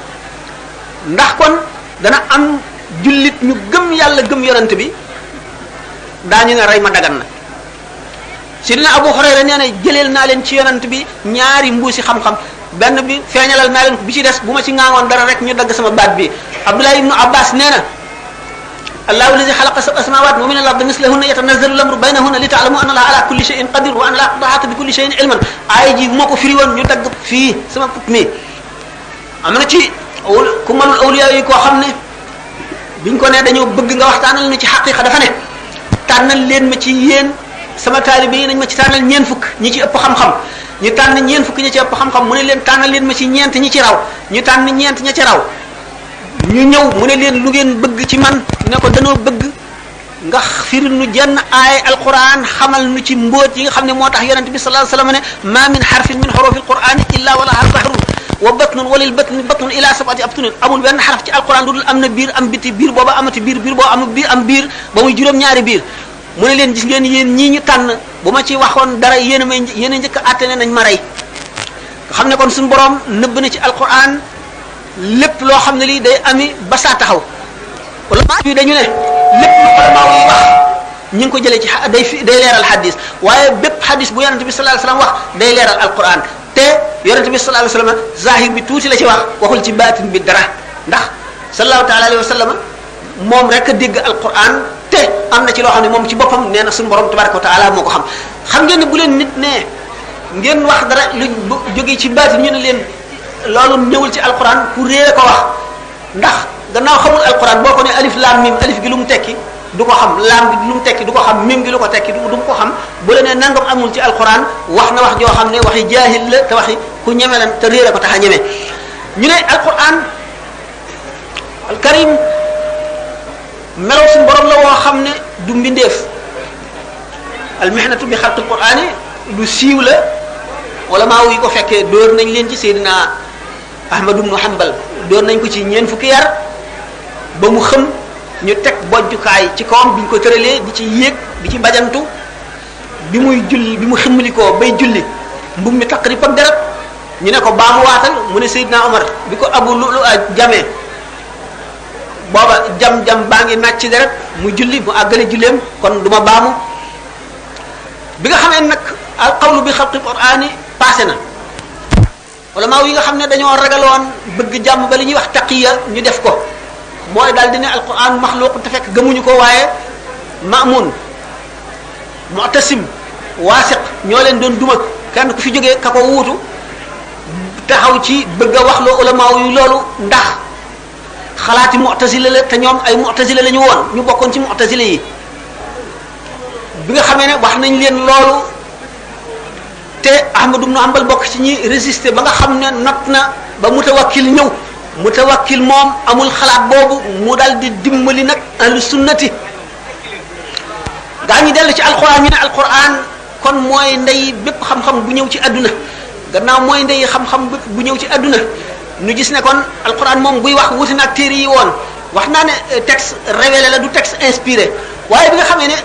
ndax kon dana am jullit ñu gëm yàlla gëm yonent bi daañu ne rey ma dagan na Sidina Abu Hurayra nee na jëleel naa leen ci yonent bi ñaari mbuusi xam-xam benn bi feeñalal naa leen ko bi ci des bu ma ci ngaangoon dara rek ñu dagg sama baat bi Abdullah ibnu Abbas nee na Allahu allazi xalaqa sab'a samawati wa min al-ardi mislahunna yatanazzalu al-amru baynahunna li ta'lamu anna Allaha ala kulli shay'in qadir wa anna Allaha ahata bi kulli shay'in ilman aaya ji moo ko firi woon ñu dagg fii sama put mi am na ci ku mënul awliya yi koo xam ne biñ ko ne dañoo bëgg nga waxtaanal ñu ci xaqiqa dafa ne tànnal leen ma ci yéen sama taalibe yi nañ ma ci tànnal ñeen fukk ñi ci ëpp xam-xam ñu tànn ñeen fukk ñi ci ëpp xam-xam mu ne leen tànnal leen ma ci ñeent ñi ci raw ñu tànn ñeent ña ci raw ñu ñëw mu ne leen lu ngeen bëgg ci man ne ko danoo bëgg nga firil nu jenn aay alquran xamal nu ci mbóot yi nga xam ne moo tax yonente bi sallallahu alayhi wasallam ne ma min harfin min hurufil qur'ani illa wala bahrun wa batnun walil batni batnun ila sab'ati abtunin amul benn xaraf ci alquran lu dul am na biir am biti biir booba amati biir biir booba am biir am biir ba muy juróom-ñaari biir mu ne leen gis ngeen yéen ñii ñu tànn bu ma ci waxoon dara yéen a njëkk a àtte ne nañ ma rey nga xam ne kon suñu borom nëbb na ci alquran lépp loo xam ne lii day ami ba saa taxaw wala maa dañu ne lépp lu ulama yi wax ñu ngi ko jëlee ci day leeral hadis waaye bépp hadis bu yonente bi sallallahu alayhi wasallam wax day leeral alquran te yonente bi sallallahu alayhi wasallam zahir bi tuuti la ci wax waxul ci baatin bi dara ndax sallallahu taala alayhi wasallam moom rek a dégg alquran te am na ci loo xam ne moom ci boppam nee na suñu borom tabaraka wa taala moo ko xam ngeen ne bu leen nit ne ngeen wax dara lu jógee ci baatin ñu ne leen loolu ñëwul ci alquran ku réere ko wax ndax gannaaw xamul alquran boo ko ne alif lam mim alif gi lu mu tekki du ko xam laam gi lu mu tekki du ko xam mim gi lu ko tekki du ko xam bu la nee nangam amul ci alquran wax na wax joo xam ne waxi jaahil la te waxi ku ñeme lan te réere ko tax a ñeme ñu ne alquran alkarim melaw suñu borom la woo xam ne du mbindeef almihnatu bi xalqil qur'ani lu siiw la wala maa yi ko fekkee dóor nañ leen ci Seydina Ahmad ibn Hanbal dóor nañ ko ci ñeent fukki yar ba mu xëm ñu teg bojjukaay ci kawam bi ñu ko tëralee di ci yéeg di ci bajantu bi muy julli bi mu ximmalikoo bay julli mbub mi taqrib ak deret ñu ne ko baamu waatal mu ne Seydina Omar bi ko Abu Lu'lu jamee booba jam baa ngi nàcc ci deret mu julli mu àggale julleem kon duma baamu bi nga xamee nag al qawlu bi xalqi qur'ani passé na wala maaw yi nga xam ne dañoo ragaloon bëgg jàmm ba li ñuy wax taqiya ñu def ko mooy daal di ne alquran maxluq te fekk gëmuñu ko waaye Maamun Mu'tasim Waasiq ñoo leen doon duma kenn ku fi jógee ka ko wuutu taxaw ci bëgg a wax loo ulama yu loolu ndax xalaati mu'tazila la te ñoom ay mu'tazila la ñu woon ñu bokkoon ci mu'tazila yi bi nga xamee ne wax nañ leen loolu te Ahmad ibn Hanbal bokk ci ñi résister ba nga xam ne not na ba Mutawakkil ñëw Mutawakkil moom amul xalaat boobu mu dal di dimbali nag ahlu sunnati gaa ñi dellu ci alquran ñu ne alquran kon mooy ndey bépp xam-xam bu ñëw ci àdduna gannaaw mooy ndey xam-xam bépp bu ñëw ci àdduna ñu gis ne kon alquran moom buy wax wuti na ak téere yi woon wax naa ne texte révélé la du texte inspiré waaye bi nga xamee ne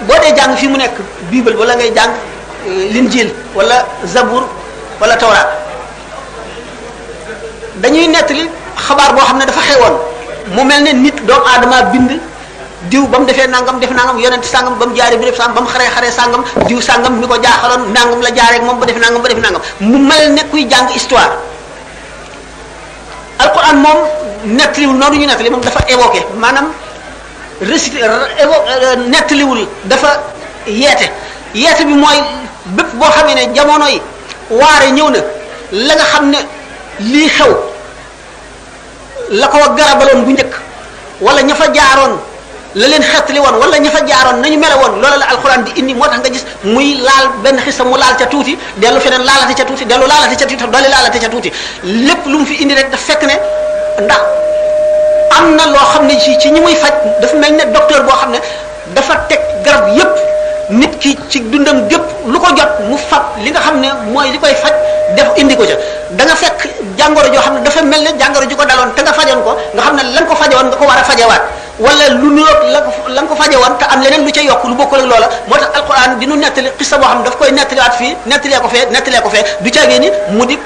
boo dee jàng fii mu nekk bible wala ngay jàng linjil wala zabur wala tawraat dañuy nettali xabaar boo xam ne dafa xewoon mu mel ne nit doomu aadama bind diw ba mu defee nangam def nangam yonent sangam ba mu jaaree bi def sangam ba mu xaree sangam diw sangam mi ko jaaxaloon nangam la jaaree ak moom ba def nangam ba def nangam mu mel ne kuy jàng histoire alquran moom nettaliwul noonu ñu nettali moom dafa évoqué maanaam récité nettaliwul dafa yeete bi mooy bépp boo xamee ne jamono yi waare ñëw na la nga xam ne lii xew la ko garabaloon bu njëkk wala ña fa jaaroon la leen xettali woon wala ña fa jaaroon nañu mele woon loola la alxuraan di indi moo tax nga gis muy laal benn xisa mu laal ca tuuti dellu feneen laalate ca tuuti dellu laalate ca tuuti dolli laalate ca tuuti lépp lu mu fi indi rek daf fekk ne ndax am na loo xam ne ci ñi muy faj dafa mel ne docteur boo xam ne dafa teg garab yépp nit ki ci dundam gépp lu ko jot mu fab li nga xam ne mooy li koy faj def indi ko ca da nga fekk jàngoro joo xam ne dafa mel ne jàngoro ji ko daloon te nga fajoon ko nga xam ne la nga ko fajewoon nga ko war a fajewaat wala lu nuroog la nga ko fajewoon te am leneen lu ca yokk lu bokkul ak loola moo tax alquran dinu nettali xissa boo xam ne daf koy nettaliwaat fii nettalee ko fee du caagee ni mu di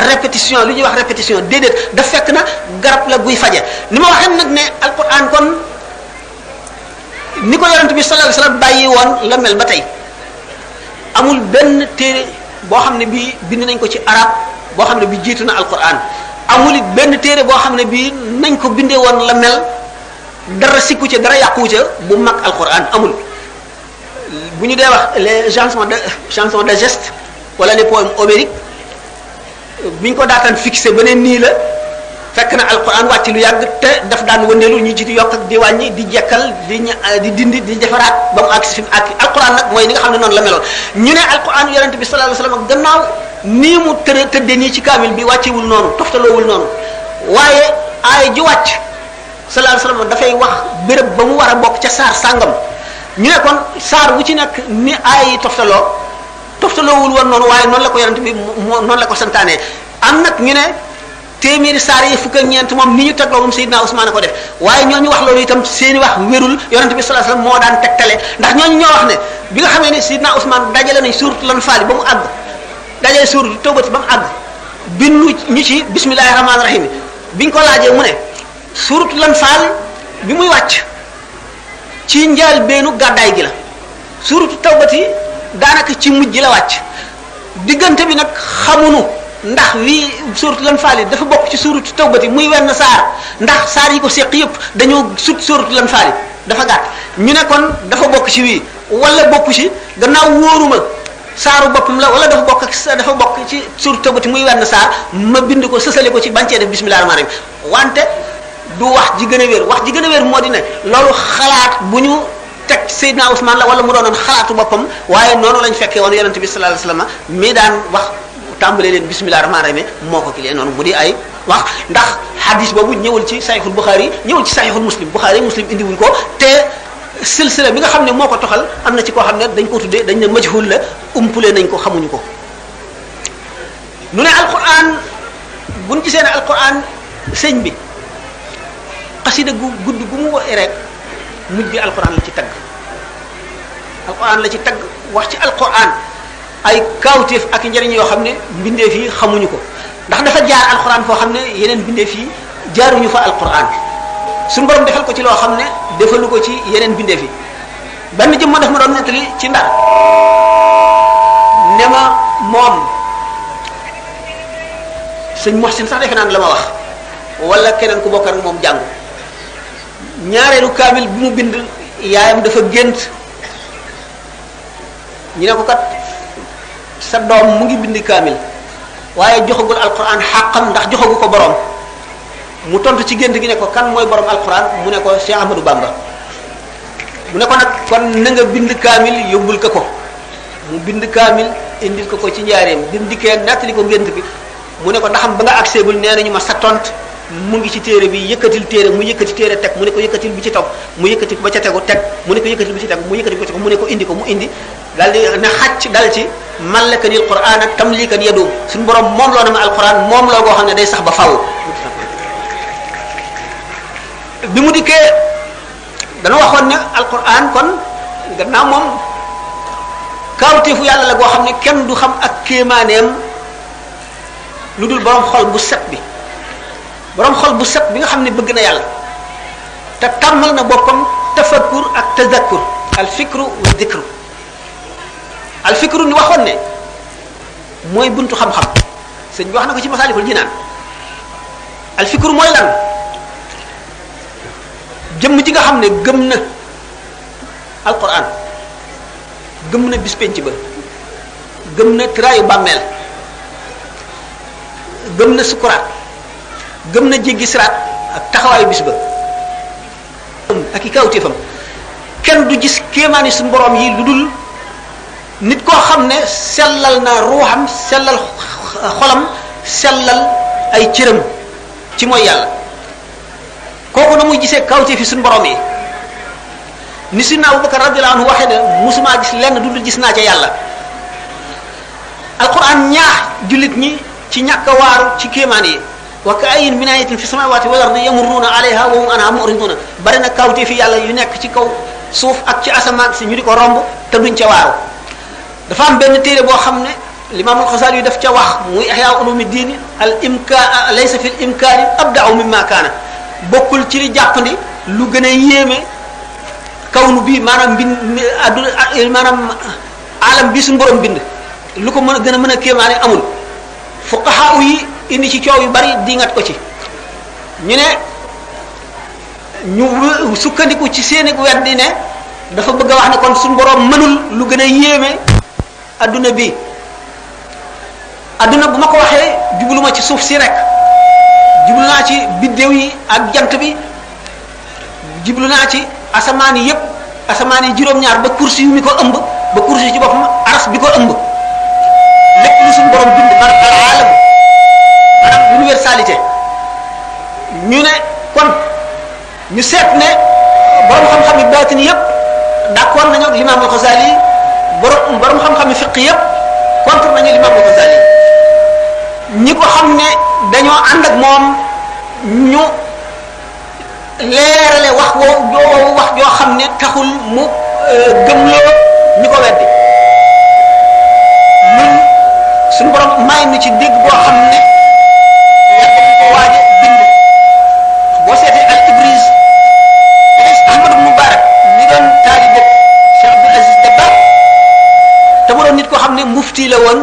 répétition lu ñuy wax répétition déedéet daf fekk na garab la guy faje ni ma waxee nag ne alquran kon ni ko yonent bi sallallahu alayhi wasallam bàyyi woon la mel ba tey amul benn téere boo xam ne bii bind nañ ko ci arab boo xam ne bi jiitu na alquran amul it benn téere boo xam ne bii nañ ko bindee woon la mel dara sikku ca dara yàqu ca bu mag alquran amul bu ñu dee wax les chansons de geste wala les poèmes homériques biñ ko daataan fixé ba ne nii la fekk na alquran wàcc lu yàgg te daf daan wëndeelu ñu ci di yokk ak di wàññi di jekkal di dindi di defaraat ba mu àgg si fi mu àgg alquran nag mooy ni nga xam ne noonu la meloon ñu ne alquran yonente bi sallallahu alayhi wasallam gannaaw nii mu tëddee nii ci kaamil bi wàccewul noonu toftaloowul noonu waaye aay ji wàcc sallallahu alayhi wasallam dafay wax béréb ba mu war a bokk ca saar sàngam ñu ne kon saar wu ci nekk ni aay yi toftaloowul woon noonu waaye noonu la ko yonente bi noonu la ko santaanee am nag ñu ne téeméeri saar yi fukk ak ñeent moom ni ñu tegloo moom Seydina Ousmane ko def waaye ñooñu wax loolu itam seeni wax wérul yonente bi sallallahu alayhi wasallam moo daan tegtale ndax ñooñu ñoo wax ne bi nga xamee ne Seydina Ousmane dajale nañ suuratul Anfaal ba mu àgg dajale suuratul Tawbati ba mu àgg bindu ñu ci bismillahir rahmanir rahim biñ ko laajee mu ne suuratul Anfaal bi muy wàcc ci njaal beenu gàddaay gi la suuratul Tawbati daanaka ci mujj la wàcc diggante bi nag xamunu ndax wii suuratul Anfaal dafa bokk ci suuratu Tawbati muy wenn saar ndax saar yi ko seq yëpp dañoo sut suuratul Anfaal dafa gàtt ñu ne kon dafa bokk ci wii wala bokku ci gannaaw wóoruma saaru boppam la wala dafa bokk ci suuratu Tawbati muy wenn saar ma bind ko sësale ko ci bancee def bismillahir rahmanir rahim wante du wax ji gën a wér wax ji gën a wér moo di ne loolu xalaat bu ñu teg Seydina Ousmane la wala mu doonoon xalaatu boppam waaye noonu lañ fekkee woon yonente bi sallallahu alayhi wasallam mi daan wax tàmbalee leen bismillah rahmaan rahim moo ko kilee noonu mu di ay wax ndax hadis boobu ñëwul ci sahihul Bukhari ñëwul ci sahihul Muslim Bukhari Muslim indiwuñ ko te silsila bi nga xam ne moo ko toxal am na ci koo xam ne dañ ko tuddee dañ ne majhul la umpule nañ ko xamuñu ko nu ne alquran buñ gisee ne alquran sëñ bi xasida gu gudd gu mu waxee rek mujj gi alquran la ci tagg alquran la ci tagg wax ci alquran ay kawteef ak njëriñ yoo xam ne mbindeef yi xamuñu ko ndax dafa jaar alquran foo xam ne yeneen mbindeef yi jaaruñu fa alquran suñu borom defal ko ci loo xam ne defalu ko ci yeneen mbindeef yi benn jëm ma daf ma doon nettali ci Ndar ne ma moom sëñ Mohsin sax defe naan la ma wax wala keneen ku bokk ak moom jàngu ñaareelu kaamil bi mu bind yaayam dafa gént ñu ne ko kat sa doom mu ngi bind kaamil waaye joxagul alquran xàqam ndax joxagu ko borom mu tontu ci gént gi ne ko kan mooy borom alquran mu ne ko Cheikh Ahmadou Bamba mu ne ko nag kon na nga bind kaamil yóbbul ko ko mu bind kaamil indil ko ci njaareem bi mu dikkee nettali ko gént bi mu ne ko ndaxam ba nga agseegul nee nañu ma sa tont mu ngi ci téere bi yëkkatil téere mu yëkkati téere teg mu ne ko yëkkatil bi ci topp mu yëkkati ba ca tegu teg mu ne ko yëkkatil bi ci tegu mu yëkkati ba ca tegu mu ne ko indi mu indi daal di ne xàcc dal ci mallakanil qur'ana tamlikan yadum suñu borom moom loo na ma alquran moom loo goo xam ne day sax ba faaw bi mu dikkee dana waxoon ne alquran kon gannaaw moom kaawteefu yàlla la goo xam ne kenn du xam ak kéemaaneem lu dul borom xol bu set bi borom xol bu set bi nga xam ne bëgg na yàlla te tàmmal na boppam tafakkur ak tadakkur al fikru wa dhikru al fikru ni waxoon ne mooy buntu xam-xam sëñ bi wax na ko ci Masaalikul Jinaan al fikru mooy lan jëmm ji nga xam ne gëm na alquran gëm na bis penc ba gëm na tiraayu bàmmeel gëm na sukuraat gëm na jéggi siraat ak taxawaayu bis ba ak i kawtéefam kenn du gis kéemaani suñu borom yi lu dul nit koo xam ne sellal na ruuxam sellal xolam sellal ay cëram ci mooy yàlla kooku na muy gisee kawtéefi suñu borom yi ni Sidna Abubakar radiyallahu anhu waxee ne musumaa gis lenn du dul gis naa ca yàlla alquran ñaax jullit ñi ci ñàkk a waaru ci kéemaan yi wa ka ayyin min ayatin fi samawati wal ardi yamurruna alayha wa hum anha mu'riduna bari na kawtéefi yàlla yu nekk ci kaw suuf ak ci asamaan si ñu di ko romb te duñ ca waaru dafa am benn téere boo xam ne l'imam al-Ghazali yu def ca wax muy ihya ulumuddin al imkaan laysa fil imkaani abda'u mimma kaana bokkul ci li jàppandi lu gën a yéeme kawnu bi maanaam mbind adduna maanaam alam bi suñu borom bind lu ko mën a gën a mën a kéemaane amul fuqaha yi indi ci coow yu bari dingat ko ci ñu ne ñu sukkandiku ci seeni weddi ne dafa bëgg a wax ne kon suñu borom mënul lu gën a yéeme adduna bi adduna bu ma ko waxee jubluma ci suuf si rek jublu naa ci biddéew yi ak jant bi jublu naa ci asamaan yi yépp asamaan yi juróom-ñaar ba kursi yu mi ko ëmb ba kursi yi ci boppam aras bi ko ëmb lépp lu suñu borom bind man al alam maanaam universalité ñu ne kon ñu seet ne borom xam-xam yi baatin yépp d'accord nañu ak l'imam al-Ghazali borom xam-xam yi fiq yépp contre nañu l'imam al-Ghazali ñi ko xam ne dañoo ànd ak moom ñu leerale wax woo wax joo xam ne taxul mu gëmloo ñi ko weddi ñun suñu borom may nu ci dégg boo xam ne yàgg ñu ko waaje bind boo seetee al Ibriz Ahmad ibn Mubarak mi doon taalibe Cheikh Abdul Aziz Dabakh te mu doon nit koo xam ne mufti la woon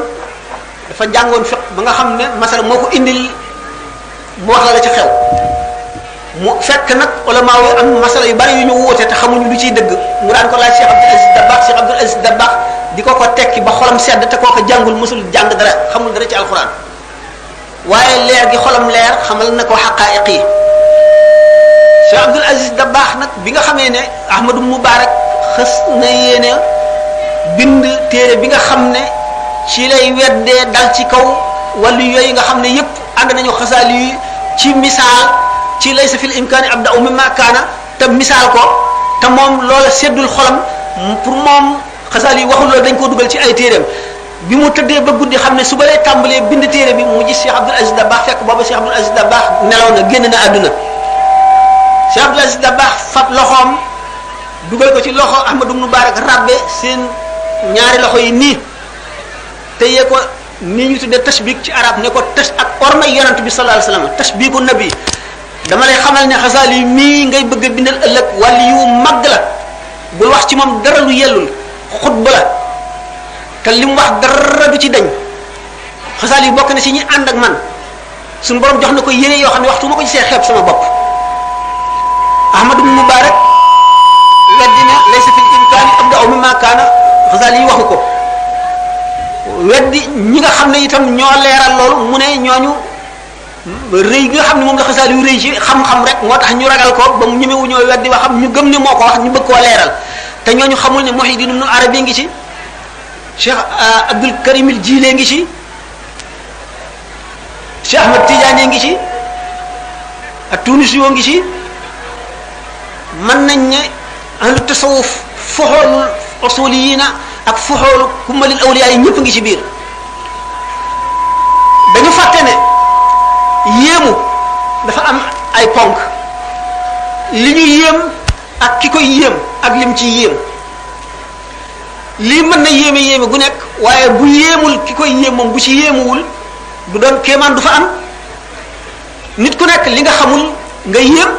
dafa jàngoon fiq ba nga xam ne masala moo ko indil mu wax la ci xew mu fekk nag ulama yi am masala yu bari yu ñu wóote te xamuñu lu ciy dëgg mu daan ko laaj Cheikh Abdul Aziz Dabakh Cheikh Abdul Aziz Dabakh di ko tekki ba xolam sedd te koo ko jàngul mësul jàng dara xamul dara ci alxuraan waaye leer gi xolam leer xamal na ko xaqaa'iq yi Cheikh Abdul Aziz Dabakh nag bi nga xamee ne Ahmadu Mubarak xës na yéene bind téere bi nga xam ne ci lay weddee dal ci kaw wàllu yooyu nga xam ne yépp ànd nañu xasaali yi ci misaal ci laysa fil imkaani abda'u mimma kaana te misaal ko te moom loola seddul xolam pour moom xasaali yi waxul loolu dañ koo dugal ci ay téereem bi mu tëddee ba guddi xam ne suba lay tàmbalee bind téere bi mu gis Cheikh Abdul Aziz Dabakh fekk booba Cheikh Abdul Aziz Dabakh nelaw na génn na àdduna Cheikh Abdul Aziz Dabakh fab loxoom dugal ko ci loxo Ahmadu Mubarak rabbe seen ñaari loxo yi nii te yee ko nii ñu tuddee tashbik ci arab ne ko tash ak ormay yonent bi sallallahu alayhi wasallam tashbiku nabi dama lay xamal ne xasaali mii ngay bëgg a bindal ëllëg wàllu yu mag la bul wax ci moom dara lu yellul xutba la te li mu wax dara du ci dañ xasaali bokk na si ñi ànd ak man suñu borom jox na ko yére yoo xam ne waxtu ma ko gisee xeeb sama bopp Ahmadu Mubarak weddina laysa fil imkaani abda'u mimma kaana xasaali yi waxu ko weddi ñi nga xam ne itam ñoo leeral loolu mu ne ñooñu rëy gi nga xam ne moom la xasaali yu rëy ci xam-xam rek moo tax ñu ragal ko ba mu ñemewu ñoo weddi waxam ñu gëm ne moo ko wax ñu bëgg koo leeral te ñooñu xamul ne Muhyiddin Ibn Arabi ngi ci Cheikh Abdul Karim al Jilani ngi ci Cheikh Ahmad Tidiane ngi ci ak Tunisi yoo ngi ci mën nañ ne ahlu tasawuf foxoolul usuliyina ak foxoolu kummalil awliya yi ñëpp ngi ci biir dañu fàtte ne yéemu dafa am ay ponk li ñu yéem ak ki koy yéem ak lim ci yéem lii mën na yéeme yéeme gu nekk waaye bu yéemul ki koy yéem moom bu ci yéemuwul du doon kéemaan du fa am nit ku nekk li nga xamul nga yéem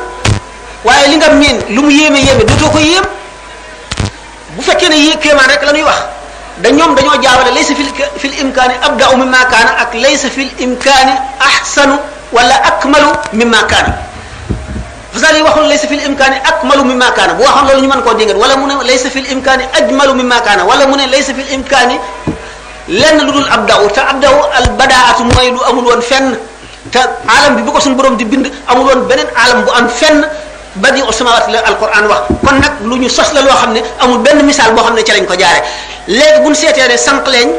waaye li nga miin lu mu yéeme yéeme dootoo ko yéem bu fekkee ne kéemaan rek la ñuy wax ñoom dañoo jaawale laysa fil imkaani abda'u mimma kaana ak laysa fil imkaani ahsanu wala akmalu mimma kaana Xasaali waxul laysa fil imkaani akmalu mimma kaana bu waxoon loolu ñu mën koo dingat wala mu ne laysa fil imkaani ajmalu mimma kaana wala mu ne laysa fil imkaani lenn lu dul abda'u te abda'u al badaatu mooy lu amul woon fenn te alam bi bu ko suñu borom di bind amul woon beneen alam bu am fenn badi usamawaat la alquran wax kon nag lu ñu sos la loo xam ne amul benn misaal boo xam ne ci lañ ko jaare léegi bu ñu seetee ne sànq leen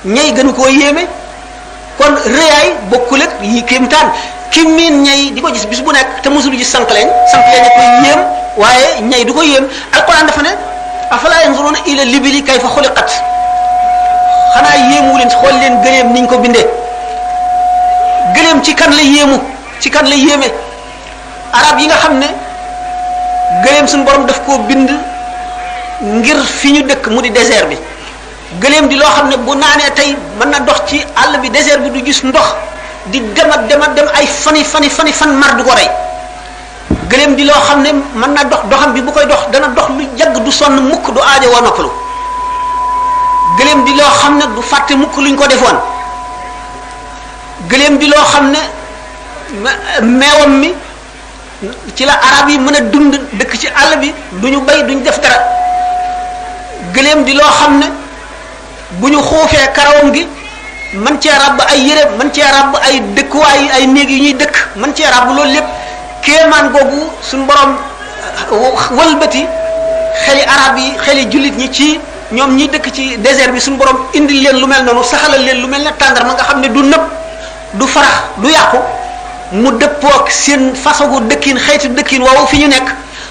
ñay gënu koo yéeme kon rëyaay bokkul ak yi kéemtaan ki miin ñay di ko gis bis bu nekk te mosul gis sànq leen a koy yéem waaye ñay du ko yéem alquran dafa ne afala yanzuruna ila libili kayfa xuliqat xanaa yéemu leen xool leen gëleem niñ ko bindee gëleem ci kan la yéemu ci kan la yéeme arab yi nga xam ne gëléem suñu borom daf koo bind ngir fi ñu dëkk mu di désert bi gëléem di loo xam ne bu naanee tey mën na dox ci àll bi désert bi du gis ndox di dem ay fan mar du ko rey gëléem di loo xam ne mën na dox doxam bi bu koy dox dana dox lu yàgg du sonn mukk du aajo woo noppalu gëléem di loo xam ne du fàtte mukk luñ ko defoon gëléem di loo xam ne meewam mi ci la arab yi mën a dund dëkk ci àll bi duñu bay duñu def dara gëléem di loo xam ne bu ñu xuufee karawam gi man cee ràbb ay yére man cee ràbb ay dëkkuwaay ay néeg yu ñuy dëkk man cee ràbb loolu lépp kéemaan googu suñu borom wëlbati xeli arab yi xeli jullit ñi ci ñoom ñi dëkk ci désert bi suñu borom indil leen lu mel noonu saxalal leen lu mel ne tàndar ma nga xam ne du nëb du farax du yàqu mu dëppook seen façon dëkkin xeetu dëkkin woowu fi ñu nekk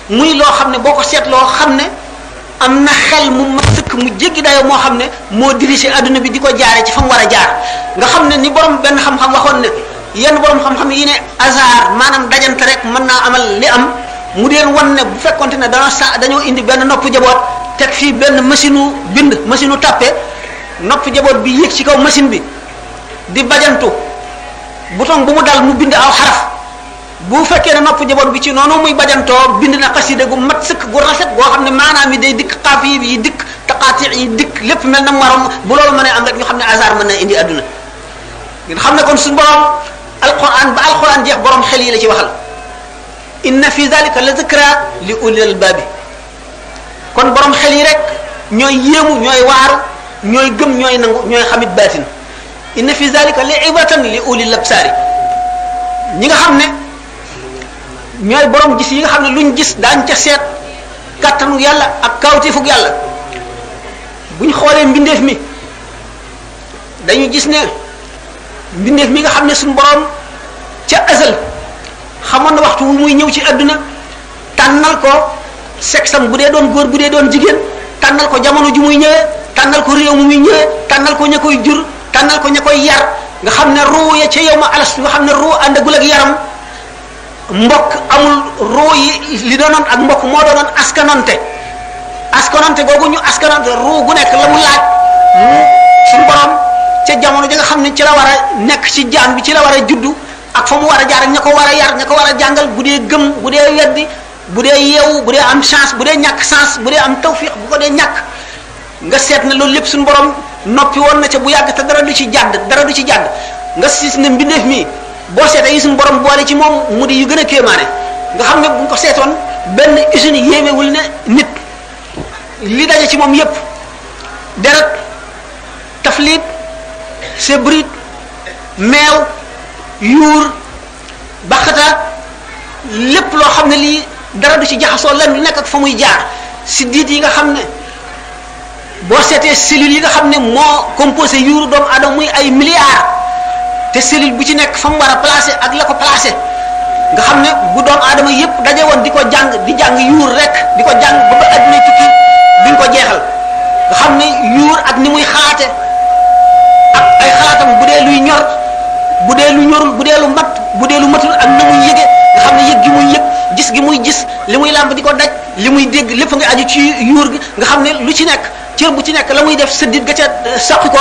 muy loo xam ne boo ko seetloo xam ne am na xel mu mat sëkk mu jéggi dayoo moo xam ne moo dirigé adduna bi di ko jaare ci fa mu war a jaar nga xam ne ni borom benn xam-xam waxoon ne yenn borom xam-xam yi ne hasard maanaam dajante rek mën naa amal li am mu deen wan ne bu fekkonte ne dañoo indi benn nopp jaboot teg fii benn machine u bind machine u tàppe nopp jaboot bi yéeg ci kaw machine bi di bajantu bouton bu mu dal mu bind aw xaraf bu fekkee ne nopp jaboot bi ci noonu muy bajantoo bind na xasida gu mat sëkk gu rafet goo xam ne maanaam yi day dikk xaaf yi dikk taqaati yi dikk lépp mel na morom bu loolu mënee am rek ñu xam ne hasard mën na indi adduna ngeen xam ne kon suñu borom alquran ba alquran jeex borom xel yi la ci waxal inna fi zalika la zikra li ulil albabi kon borom xel yi rek ñooy yéemu ñooy waaru ñooy gëm ñooy nangu ñooy xamit baatin inna fi zalika li ibatan li ulil absari ñi nga xam ne ñooy borom gis yi nga xam ne luñ gis daañ ca seet kàttanu yàlla ak kawtifug yàlla. buñ xoolee mbindeef mi dañu gis ne mbindeef mi nga xam ne suñu borom ca azal xamoon na waxtu wu muy ñëw ci àdduna tànnal ko sexam bu dee doon góor bu dee doon jigéen tànnal ko jamono ju muy ñëwee tànnal ko réew mu muy ñëwee tànnal ko ña koy jur tànnal ko ña koy yar nga xam ne ruu ya ca yow ma alas nga xam ne ruu àndagul ak yaram mbokk amul ruu yi li doonoon ak mbokk moo doonoon askanante googu ñu askanante ruu gu nekk la mu laaj suñu borom ca jamono ji nga xam ne ci la war a nekk ci jaan bi ci la war a juddu ak fa mu war a jaar ak ña ko war a yar ña ko war a jàngal bu dee gëm bu dee weddi bu dee yeewu bu dee am chance bu dee ñàkk chance bu dee am tawfiq bu ko dee ñàkk nga seet ne loolu lépp suñu borom noppi woon na ca bu yàgg te dara du ci jàdd nga siis ne mbindeef mi boo seetee yi suñu borom boole ci moom mu di yu gën a kéemaane nga xam ne bu ñu ko seetoon benn usine yéemewul ne nit li daje ci moom yépp deret taflit sebrit meew yuur baxata lépp loo xam ne lii dara du ci jaxasoo lan lu nekk ak fa muy jaar siddiit yi nga xam ne boo seetee cellules yi nga xam ne moo composé yuuru doomu aadama muy ay milliards te cellule bu ci nekk fa mu war a placé ak la ko placé nga xam ne bu doomu aadama yépp daje woon di ko jàng di jàng yuur rek di ko jàng ba adduna tukki duñ ko jeexal nga xam ne yuur ak ni muy xalaate ak ay xalaatam bu dee luy ñor bu dee lu ñorul bu dee lu mat bu dee lu matul ak na muy yëge nga xam ne yëg gi muy yëg gis gi muy gis li muy làmb di ko daj li muy dégg lépp nga aju ci yuur gi nga xam ne lu ci nekk cër bu ci nekk la muy def sëddit ga ca saqi ko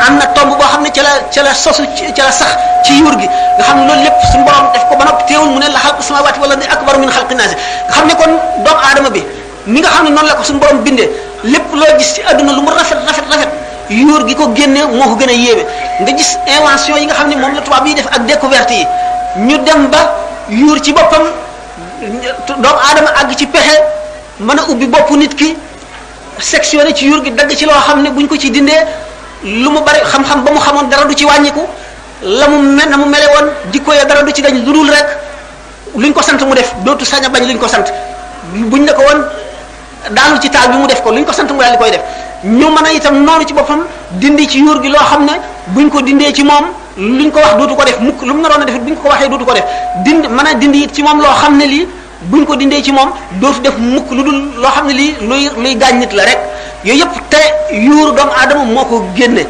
am na tomb boo xam ne ca la sosu ca la sax ci yuur gi nga xam ne loolu lépp suñu borom def ko ba noppi teewul mu ne la xalqu samawati wala ni akbar min xalqi naasi nga xam ne kon doomu aadama bi ni nga xam ne noonu la ko suñu borom bindee lépp loo gis ci àdduna lu mu rafet yuur gi ko génne moo ko gën a yéeme nga gis invention yi nga xam ne moom la tubaab yi def ak découverte yi ñu dem ba yuur ci boppam doomu aadama àgg ci pexe mën a ubbi boppu nit ki sectionné ci yuur gi dagg ci loo xam ne buñ ko ci dindee lu mu bari xam-xam ba mu xamoon dara du ci wàññiku la mu mel na mu mele woon jikko ya dara du ci dañ lu dul rek luñ ko sant mu def dootu sañ a bañ luñ ko sant buñ ne ko woon daanul ci taal bi mu def ko luñ ko sant mu daal di koy def ñu mën a itam noonu ci boppam dindi ci yuur gi loo xam ne buñ ko dindee ci moom luñ ko wax dootu ko def mukk lu mu naroon a def buñ ko waxee dootu ko def mën a dindi it ci moom loo xam ne lii buñ ko dindee ci moom dootu def mukk lu dul loo xam ne lii luy gaañ nit la rek yooyu yëpp te yuuru doomu aadama moo ko génne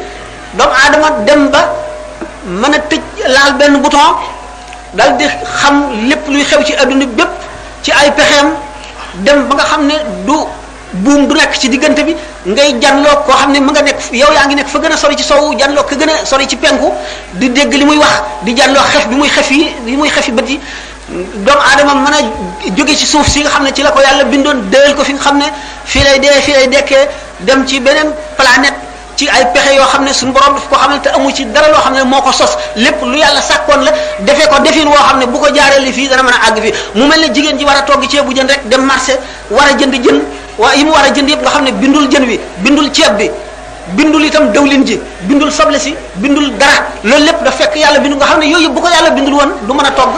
doomu aadama dem ba mën a tëj laal benn bouton dal di xam lépp luy xew ci adduna bépp ci ay pexeem dem ba nga xam ne du buum du nekk ci diggante bi ngay janloo koo xam ne mu nga nekk yow yaa ngi nekk fa gën a sori ci sowu janloo ko gën a sori ci penku di dégg li muy wax di janloo xef bi muy xef yi bët yi doomu aadama mën a jóge ci suuf si nga xam ne ci la ko yàlla bindoon déel ko fi nga xam ne fii lay dekkee dem ci beneen planète ci ay pexe yoo xam ne suñu borom daf ko xamal te amu ci dara loo xam ne moo ko sos lépp lu yàlla sàkkoon la defee ko defin woo xam ne bu ko jaaree li fii dana mën a àgg fii mu mel ne jigéen ji war a togg ceebu jën rek dem marché war a jënd jën waa yi mu war a jënd yëpp nga xam ne bindul jën wi bindul ceeb bi bindul itam dawlin ji bindul soble si bindul dara loolu lépp da fekk yàlla bindu nga xam ne yooyu yëpp bu ko yàlla bindul woon du mën a togg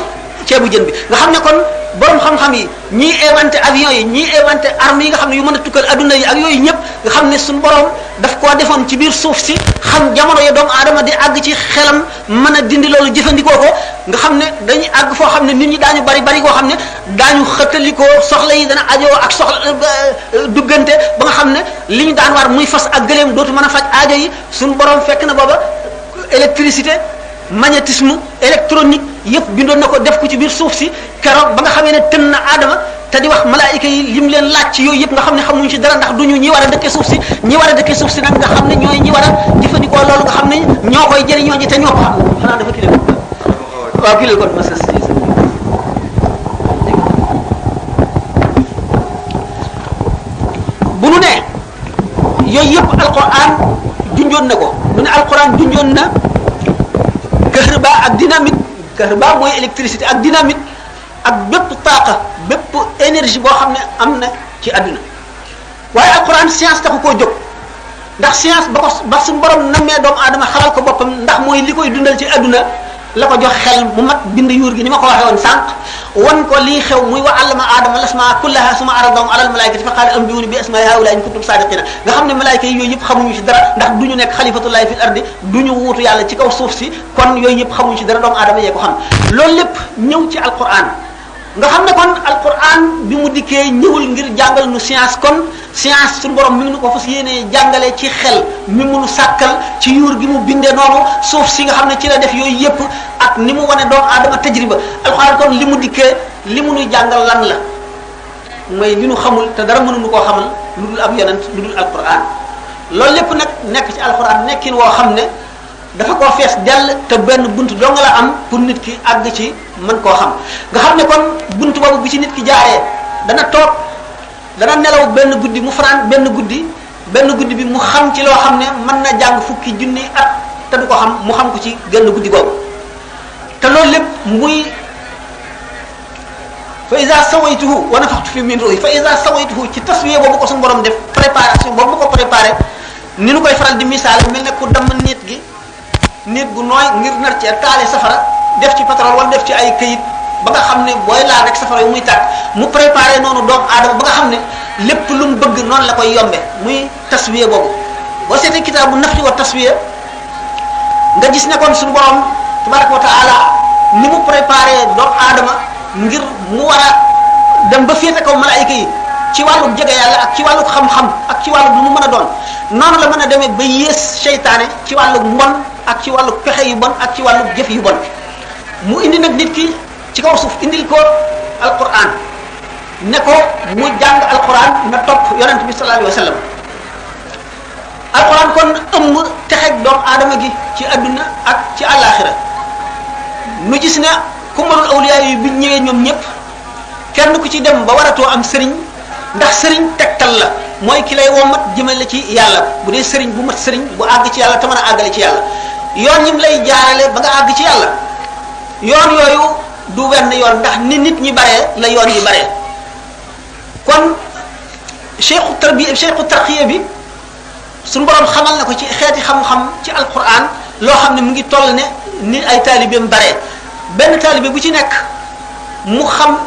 ceebu jën bi nga xam ne kon borom xam-xam yi ñii inventé avion yi ñii inventé armes yi nga xam ne yu mën a tukkal adduna yi ak yooyu ñëpp nga xam ne suñu borom daf koo defoon ci biir suuf si xam jamono ya doomu aadama di àgg ci xelam mën a dindi loolu jëfandikoo ko nga xam ne dañuy àgg foo xam ne nit ñi daañu bari koo xam ne daañu xëttalikoo soxla yi dana ajoo ak soxla duggante ba nga xam ne li ñu daan war muy fas ak gëléem dootu mën a faj aajo yi suñu borom fekk na booba électricité magnétisme électronique yëpp bindoon na ko def ko ci biir suuf si keroog ba nga xamee ne tën na aadama te di wax malaayika yi lim leen laaj ci yooyu yëpp nga xam ne xamuñ ci dara ndax duñu ñi war a dëkkee suuf si ñi war a dëkkee suuf si nag nga xam ne ñooy ñi war a jëfandikoo loolu nga xam ne ñoo koy jëriñoo ji te ñoo ko xam xanaa dafa kii waaw kii la kon ma sës bu nu ne yooyu yëpp alquran junjoon na ko mu ne alquran junjoon na kahrba ak dynamite kahrba mooy électricité ak dynamite ak bépp taaqa bépp énergie boo xam ne am na ci àdduna waaye alquran science taxu koo jóg ndax science ba suñu borom namee doomu aadama xalal ko boppam ndax mooy li koy dundal ci àdduna la ko jox xel mu mat bind yuur gi ni ma ko waxee woon sànq wan ko lii xew muy wa allama aadama lasmaa kullaha summa aradahum ala almalaikati fa qaala anbiuni bi asmaai haula in kuntum sadiqina nga xam ne malaayika yi yooyu yëpp xamuñu ci dara ndax duñu nekk xalifatullahi fil ardi duñu wuutu yàlla ci kaw suuf si kon yooyu yëpp xamuñu ci dara doomu aadama yee ko xam loolu lépp ñëw ci alquran nga xam ne kon alquran bi mu dikkee ñëwul ngir jàngal nu science kon science suñu borom mi ngi nu ko fas yéenee jàngale ci xel mi munu sàkkal ci yuur gi mu bindee noonu suuf si nga xam ne ci la def yooyu yëpp ak ni mu wane doomu aadama tajriba alquran kon li mu dikkee li mu nu jàngal lan la mooy li nu xamul te dara mënuñu koo xamal lu dul ab yonent lu dul alquran loolu lépp nag nekk ci alquran nekkin woo xam ne dafa koo fees dell te benn bunt dong la am pour nit ki àgg ci mën koo xam nga xam ne kon bunt boobu bi ci nit ki jaaree dana toog dana nelaw benn guddi mu fanaan benn guddi bi mu xam ci loo xam ne mën na jàng fukki junni at te du ko xam mu xam ko ci genn guddi googu te loolu lépp muy fa iza sawaytuhu wa nafaxtu fi min ruhi fa iza sawaytuhu ci taswiya boobu ko suñu borom def préparation boobu ko préparé ni nu koy faral di misaal mel ne ku damm nit gi nit gu nooy ngir nar ci taale safara def ci pétrole wala def ci ay këyit ba nga xam ne booy laal rek safara yu muy tàkk mu préparé noonu doomu aadama ba nga xam ne lépp lu mu bëgg noonu la koy yombe muy taswiya boobu boo seetee kitaabu nafli wa taswiya nga gis ne kon suñu borom tabaraka wa taala ni mu préparé doomu aadama ngir mu war a dem ba féete kaw malaayika yi ci wàllu jege yàlla ak ci wàllu xam-xam ak ci wàllu lu mu mën a doon noonu la mën a demee ba yées seytaane ci wàllu mbon ak ci wàllu pexe yu bon ak ci wàllu jëf yu bon mu indi nag nit ki ci kaw suuf indil ko alquran ne ko mu jàng alquran na topp yonent bi sallallahu alayhi wa sallam alquran kon ëmb texeg doomu aadama gi ci adduna ak ci àllaaxira nu gis ne ku mënul awliya yi bi ñëwee ñoom ñëpp kenn ku ci dem ba waratoo am sëriñ ndax sëriñ tegtal la mooy ki lay womat jëmale ci yàlla bu dee sëriñ bu mat sëriñ bu àgg ci yàlla te mën a àggale ci yàlla yoon ñim lay jaarale ba nga àgg ci yàlla yoon yooyu du wenn yoon ndax ni nit ñi baree la yoon yi baree kon cheikhu tarqiya bi suñu borom xamal na ko ci xeeti xam-xam ci alquran loo xam ne mu ngi toll ne ni ay taalibeem baree benn taalibe bu ci nekk mu xam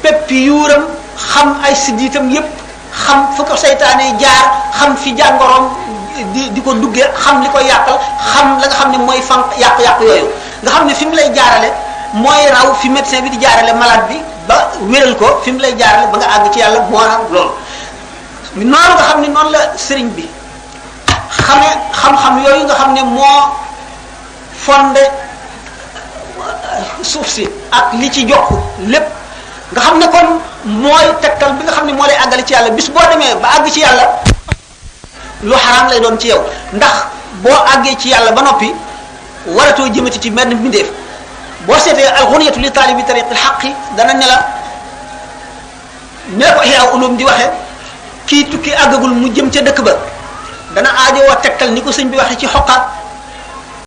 peppi yuuram xam ay siddiitam yépp xam fu ko seytaane jaar xam fi jàngoroom di ko duggee xam li koy yàqal xam la nga xam ne mooy fan yàq-yàq yooyu nga xam ne fi mu lay jaarale mooy raw fi médecin bi di jaarale malade bi ba wéral ko fi mu lay jaarale ba nga àgg ci yàlla moo raw loolu noonu nga xam ne noonu la sëriñ bi xamee xam-xam yooyu nga xam ne moo fondé suuf si ak li ci jokk lépp nga xam ne kon mooy tegtal bi nga xam ne moo lay àggale ci yàlla bis boo demee ba àgg ci yàlla lu xaraam lay doon ci yow ndax boo àggee ci yàlla ba noppi waratoo jëmati ci menn mbindeef boo seetee alxuniyatu li taalibi tariqil xaqi dana ne la ne ko Ihya Ulum di waxe kii tukki àggagul mu jëm ca dëkk ba dana aajowoo tegtal ni ko sëñ bi waxe ci xoqaat